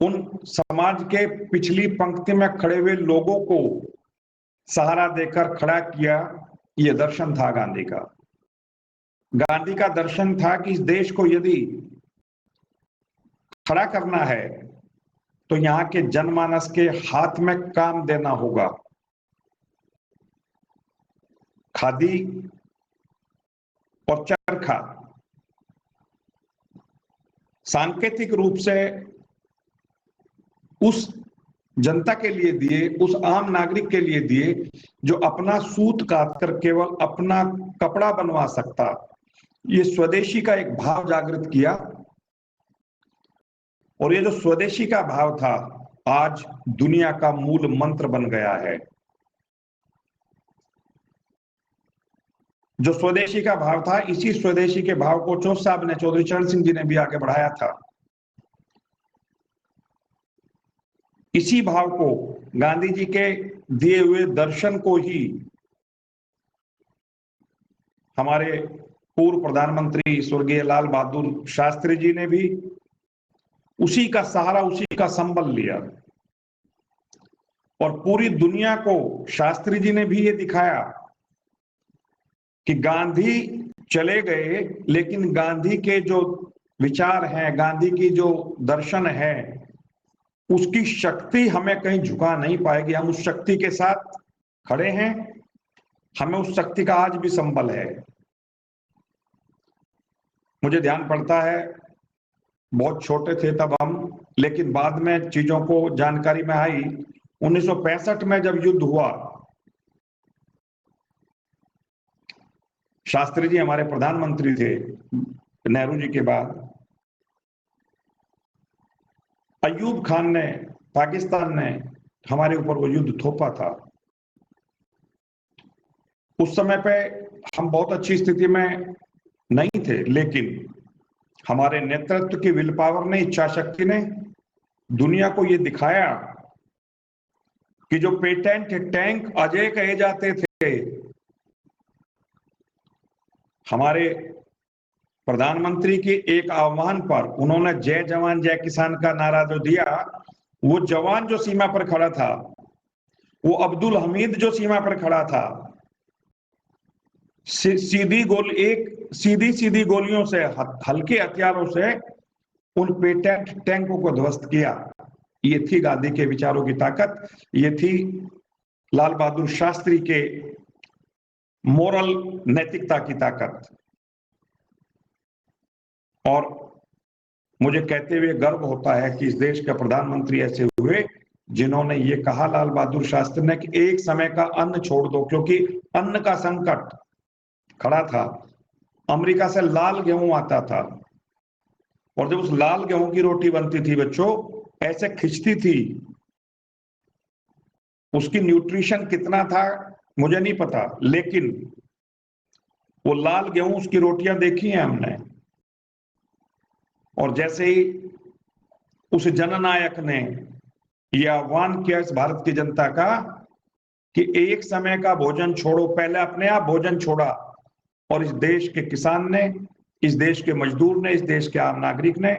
उन समाज के पिछली पंक्ति में खड़े हुए लोगों को सहारा देकर खड़ा किया। ये दर्शन था गांधी का। गांधी का दर्शन था कि इस देश को यदि खड़ा करना है तो यहाँ के जनमानस के हाथ में काम देना होगा। खादी और चरखा सांकेतिक रूप से उस जनता के लिए दिए, उस आम नागरिक के लिए दिए जो अपना सूत काट कर केवल अपना कपड़ा बनवा सकता। ये स्वदेशी का एक भाव जागृत किया, और ये जो स्वदेशी का भाव था आज दुनिया का मूल मंत्र बन गया है। जो स्वदेशी का भाव था, इसी स्वदेशी के भाव को चौथ साहब ने, चौधरी चरण सिंह जी ने भी आगे बढ़ाया था। इसी भाव को, गांधी जी के दिए हुए दर्शन को ही हमारे पूर्व प्रधानमंत्री स्वर्गीय लाल बहादुर शास्त्री जी ने भी उसी का सहारा, उसी का संबल लिया। और पूरी दुनिया को शास्त्री जी ने भी ये दिखाया कि गांधी चले गए, लेकिन गांधी के जो विचार हैं, गांधी की जो दर्शन है, उसकी शक्ति हमें कहीं झुका नहीं पाएगी। हम उस शक्ति के साथ खड़े हैं, हमें उस शक्ति का आज भी संबल है। मुझे ध्यान पड़ता है, बहुत छोटे थे तब हम, लेकिन बाद में चीजों को जानकारी में आई। 1965 में जब युद्ध हुआ, शास्त्री जी हमारे प्रधानमंत्री थे नेहरू जी के बाद। अयूब खान ने, पाकिस्तान ने हमारे ऊपर वो युद्ध थोपा था। उस समय पे हम बहुत अच्छी स्थिति में नहीं थे, लेकिन हमारे नेतृत्व की विल पावर ने, इच्छा शक्ति ने दुनिया को ये दिखाया कि जो पेटेंट टैंक अजय कहे जाते थे, हमारे प्रधानमंत्री के एक आह्वान पर उन्होंने जय जवान जय किसान का नारा जो दिया, वो जवान जो सीमा पर खड़ा था, वो अब्दुल हमीद जो सीमा पर खड़ा था, सीधी गोलियों से, हल्के हथियारों से उन पेटेंट टैंकों को ध्वस्त किया। ये थी गांधी के विचारों की ताकत, ये थी लाल बहादुर शास्त्री के मोरल नैतिकता की ताकत। और मुझे कहते हुए गर्व होता है कि इस देश के प्रधानमंत्री ऐसे हुए जिन्होंने ये कहा, लाल बहादुर शास्त्री ने, कि एक समय का अन्न छोड़ दो, क्योंकि अन्न का संकट खड़ा था। अमेरिका से लाल गेहूं आता था, और जब उस लाल गेहूं की रोटी बनती थी बच्चों, ऐसे खिंचती थी। उसकी न्यूट्रिशन कितना था मुझे नहीं पता, लेकिन वो लाल गेहूं, उसकी रोटियां देखी हैं हमने। और जैसे ही उस जननायक ने यह आह्वान किया इस भारत की जनता का कि एक समय का भोजन छोड़ो, पहले अपने आप भोजन छोड़ा, और इस देश के किसान ने, इस देश के मजदूर ने, इस देश के आम नागरिक ने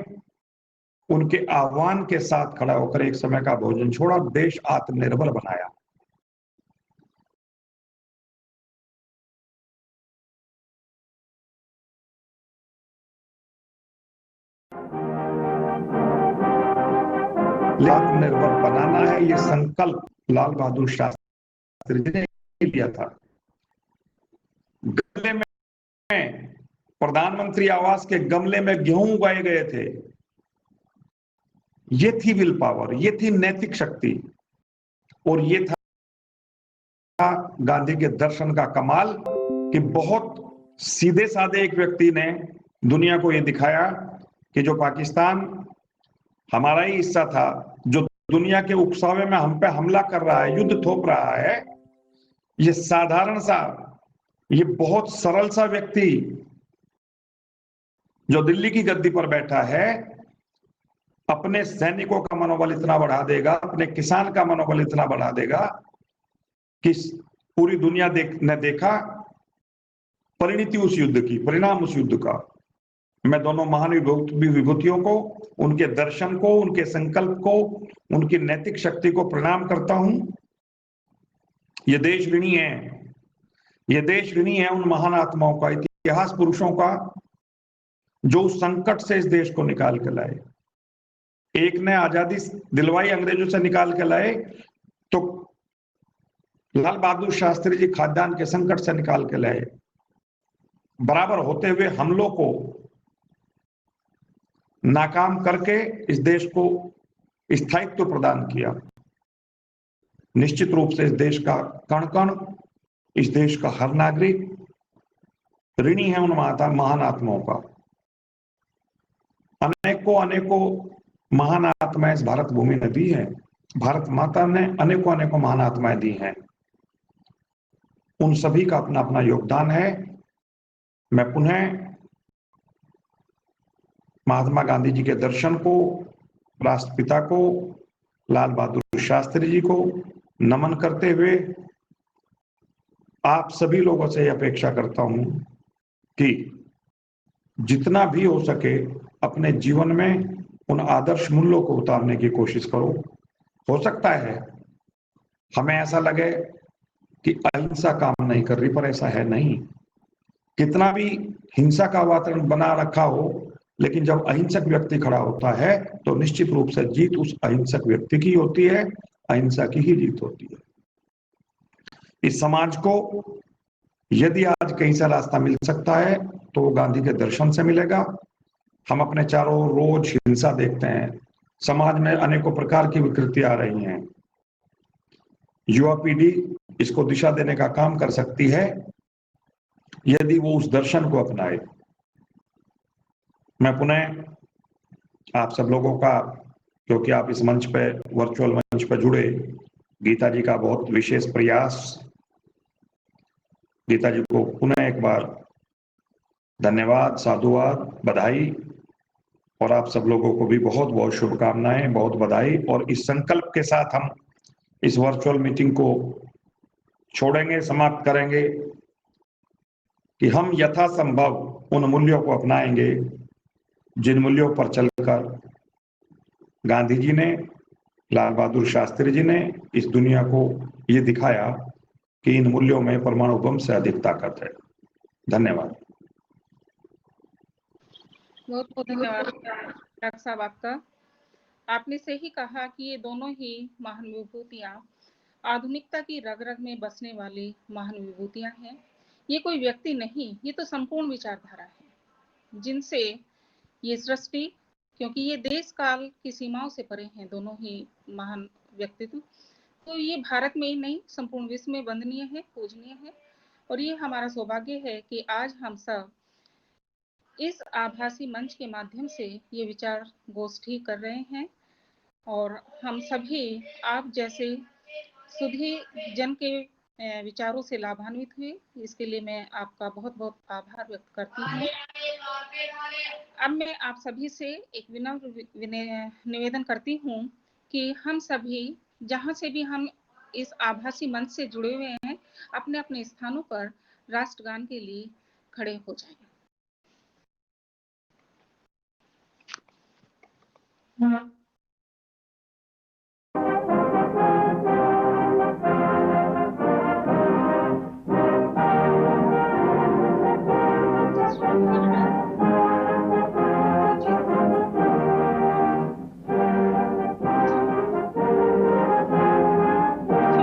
उनके आह्वान के साथ खड़ा होकर एक समय का भोजन छोड़ा, देश आत्मनिर्भर बनाया। आत्मनिर्भर बनाना है, ये संकल्प लाल बहादुर शास्त्री जी ने लिया था। गमले में, प्रधानमंत्री आवास के गमले में गेहूं उगाए गए थे। ये थी विल पावर, ये थी नैतिक शक्ति, और ये था गांधी के दर्शन का कमाल कि बहुत सीधे साधे एक व्यक्ति ने दुनिया को ये दिखाया कि जो पाकिस्तान हमारा ही हिस्सा था, जो दुनिया के उकसावे में हम पे हमला कर रहा है, युद्ध थोप रहा है, ये साधारण सा, ये बहुत सरल सा व्यक्ति जो दिल्ली की गद्दी पर बैठा है, अपने सैनिकों का मनोबल इतना बढ़ा देगा, अपने किसान का मनोबल इतना बढ़ा देगा कि पूरी दुनिया ने देखा परिणति उस युद्ध की, परिणाम उस युद्ध का। मैं दोनों महान विभूतियों को, उनके दर्शन को, उनके संकल्प को, उनकी नैतिक शक्ति को प्रणाम करता हूं। ये देश ऋणी है, ये देश ऋणी है उन महान आत्माओं का, इतिहास पुरुषों का, जो उस संकट से इस देश को निकाल के लाए। एक ने आजादी दिलवाई, अंग्रेजों से निकाल के लाए, तो लाल बहादुर शास्त्री जी खाद्यान्न के संकट से निकाल के लाए। बराबर होते हुए हमलों को नाकाम करके इस देश को स्थायित्व प्रदान किया। निश्चित रूप से इस देश का कण कण, इस देश का हर नागरिक ऋणी है उन महान आत्माओं का। अनेकों महान आत्माएं इस भारत भूमि ने दी है, भारत माता ने अनेकों महान आत्माएं दी हैं। उन सभी का अपना अपना योगदान है। मैं पुनः महात्मा गांधी जी के दर्शन को, राष्ट्रपिता को, लाल बहादुर शास्त्री जी को नमन करते हुए आप सभी लोगों से अपेक्षा करता हूं कि जितना भी हो सके अपने जीवन में उन आदर्श मूल्यों को उतारने की कोशिश करो। हो सकता है हमें ऐसा लगे कि अहिंसा काम नहीं कर रही, पर ऐसा है नहीं। कितना भी हिंसा का वातावरण बना रखा हो, लेकिन जब अहिंसक व्यक्ति खड़ा होता है तो निश्चित रूप से जीत उस अहिंसक व्यक्ति की होती है, अहिंसा की ही जीत होती है। इस समाज को यदि आज कहीं से रास्ता मिल सकता है तो वो गांधी के दर्शन से मिलेगा। हम अपने चारों ओर रोज हिंसा देखते हैं, समाज में अनेकों प्रकार की विकृति आ रही हैं। युवा पीढ़ी इसको दिशा देने का काम कर सकती है यदि वो उस दर्शन को अपनाए। मैं पुनः आप सब लोगों का, क्योंकि आप इस मंच पे, वर्चुअल मंच पे जुड़े, गीता जी का बहुत विशेष प्रयास, गीता जी को पुनः एक बार धन्यवाद, साधुवाद, बधाई, और आप सब लोगों को भी बहुत बहुत शुभकामनाएं, बहुत बधाई। और इस संकल्प के साथ हम इस वर्चुअल मीटिंग को छोड़ेंगे, समाप्त करेंगे कि हम यथासंभव उन मूल्यों को अपनाएंगे जिन मूल्यों पर चलकर गांधी जी ने, लाल बहादुर शास्त्री जी ने इस दुनिया को ये दिखाया कि इन मूल्यों में परमाणु बम से अधिक ताकत है। धन्यवाद। बहुत बहुत धन्यवाद डॉक्टर साहब आपका। आपने सही कहा कि ये दोनों ही महान विभूतियां आधुनिकता की रग रग में बसने वाली महान विभूतियां हैं। ये कोई व्यक्ति नहीं, ये तो संपूर्ण विचारधारा है जिनसे ये सृष्टि, क्योंकि ये देश काल की सीमाओं से परे हैं दोनों ही महान व्यक्तित्व, तो ये भारत में ही नहीं संपूर्ण विश्व में वंदनीय है, पूजनीय है। और ये हमारा सौभाग्य है कि आज हम सब इस आभासी मंच के माध्यम से ये विचार गोष्ठी कर रहे हैं और हम सभी आप जैसे सुधी जन के विचारों से लाभान्वित हुए। इसके लिए मैं आपका बहुत बहुत आभार व्यक्त करती हूँ। अब मैं आप सभी से एक विनम्र निवेदन करती हूँ कि हम सभी जहाँ से भी हम इस आभासी मंच से जुड़े हुए हैं, अपने अपने स्थानों पर राष्ट्रगान के लिए खड़े हो जाएं। हम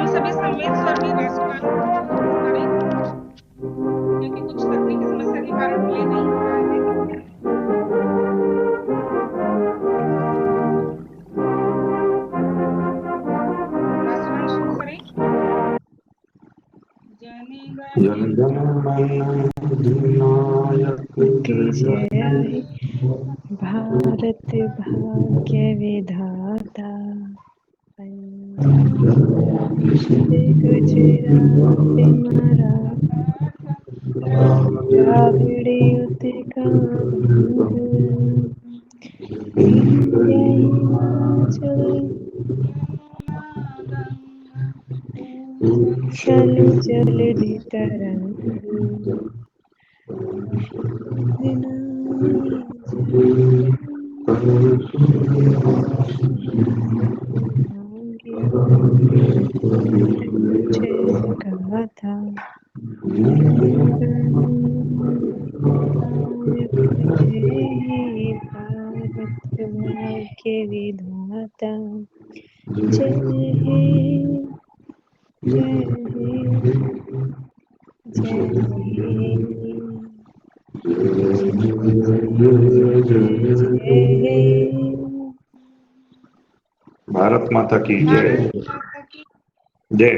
सभी सम्मिलित स्वर में राष्ट्रगान करें, क्योंकि कुछ तकनीकी समस्या के कारण ये नहीं हो रहा है। राष्ट्रगान शुरू करें। जन गण मन अधिनायक जय भारत भाग्य विधाता, गुजरात द्राविड़ उत्कल चल चल तरंग गाथा भारत भाग्य विधाता, जय हे जय हे। भारत माता की जय। जय।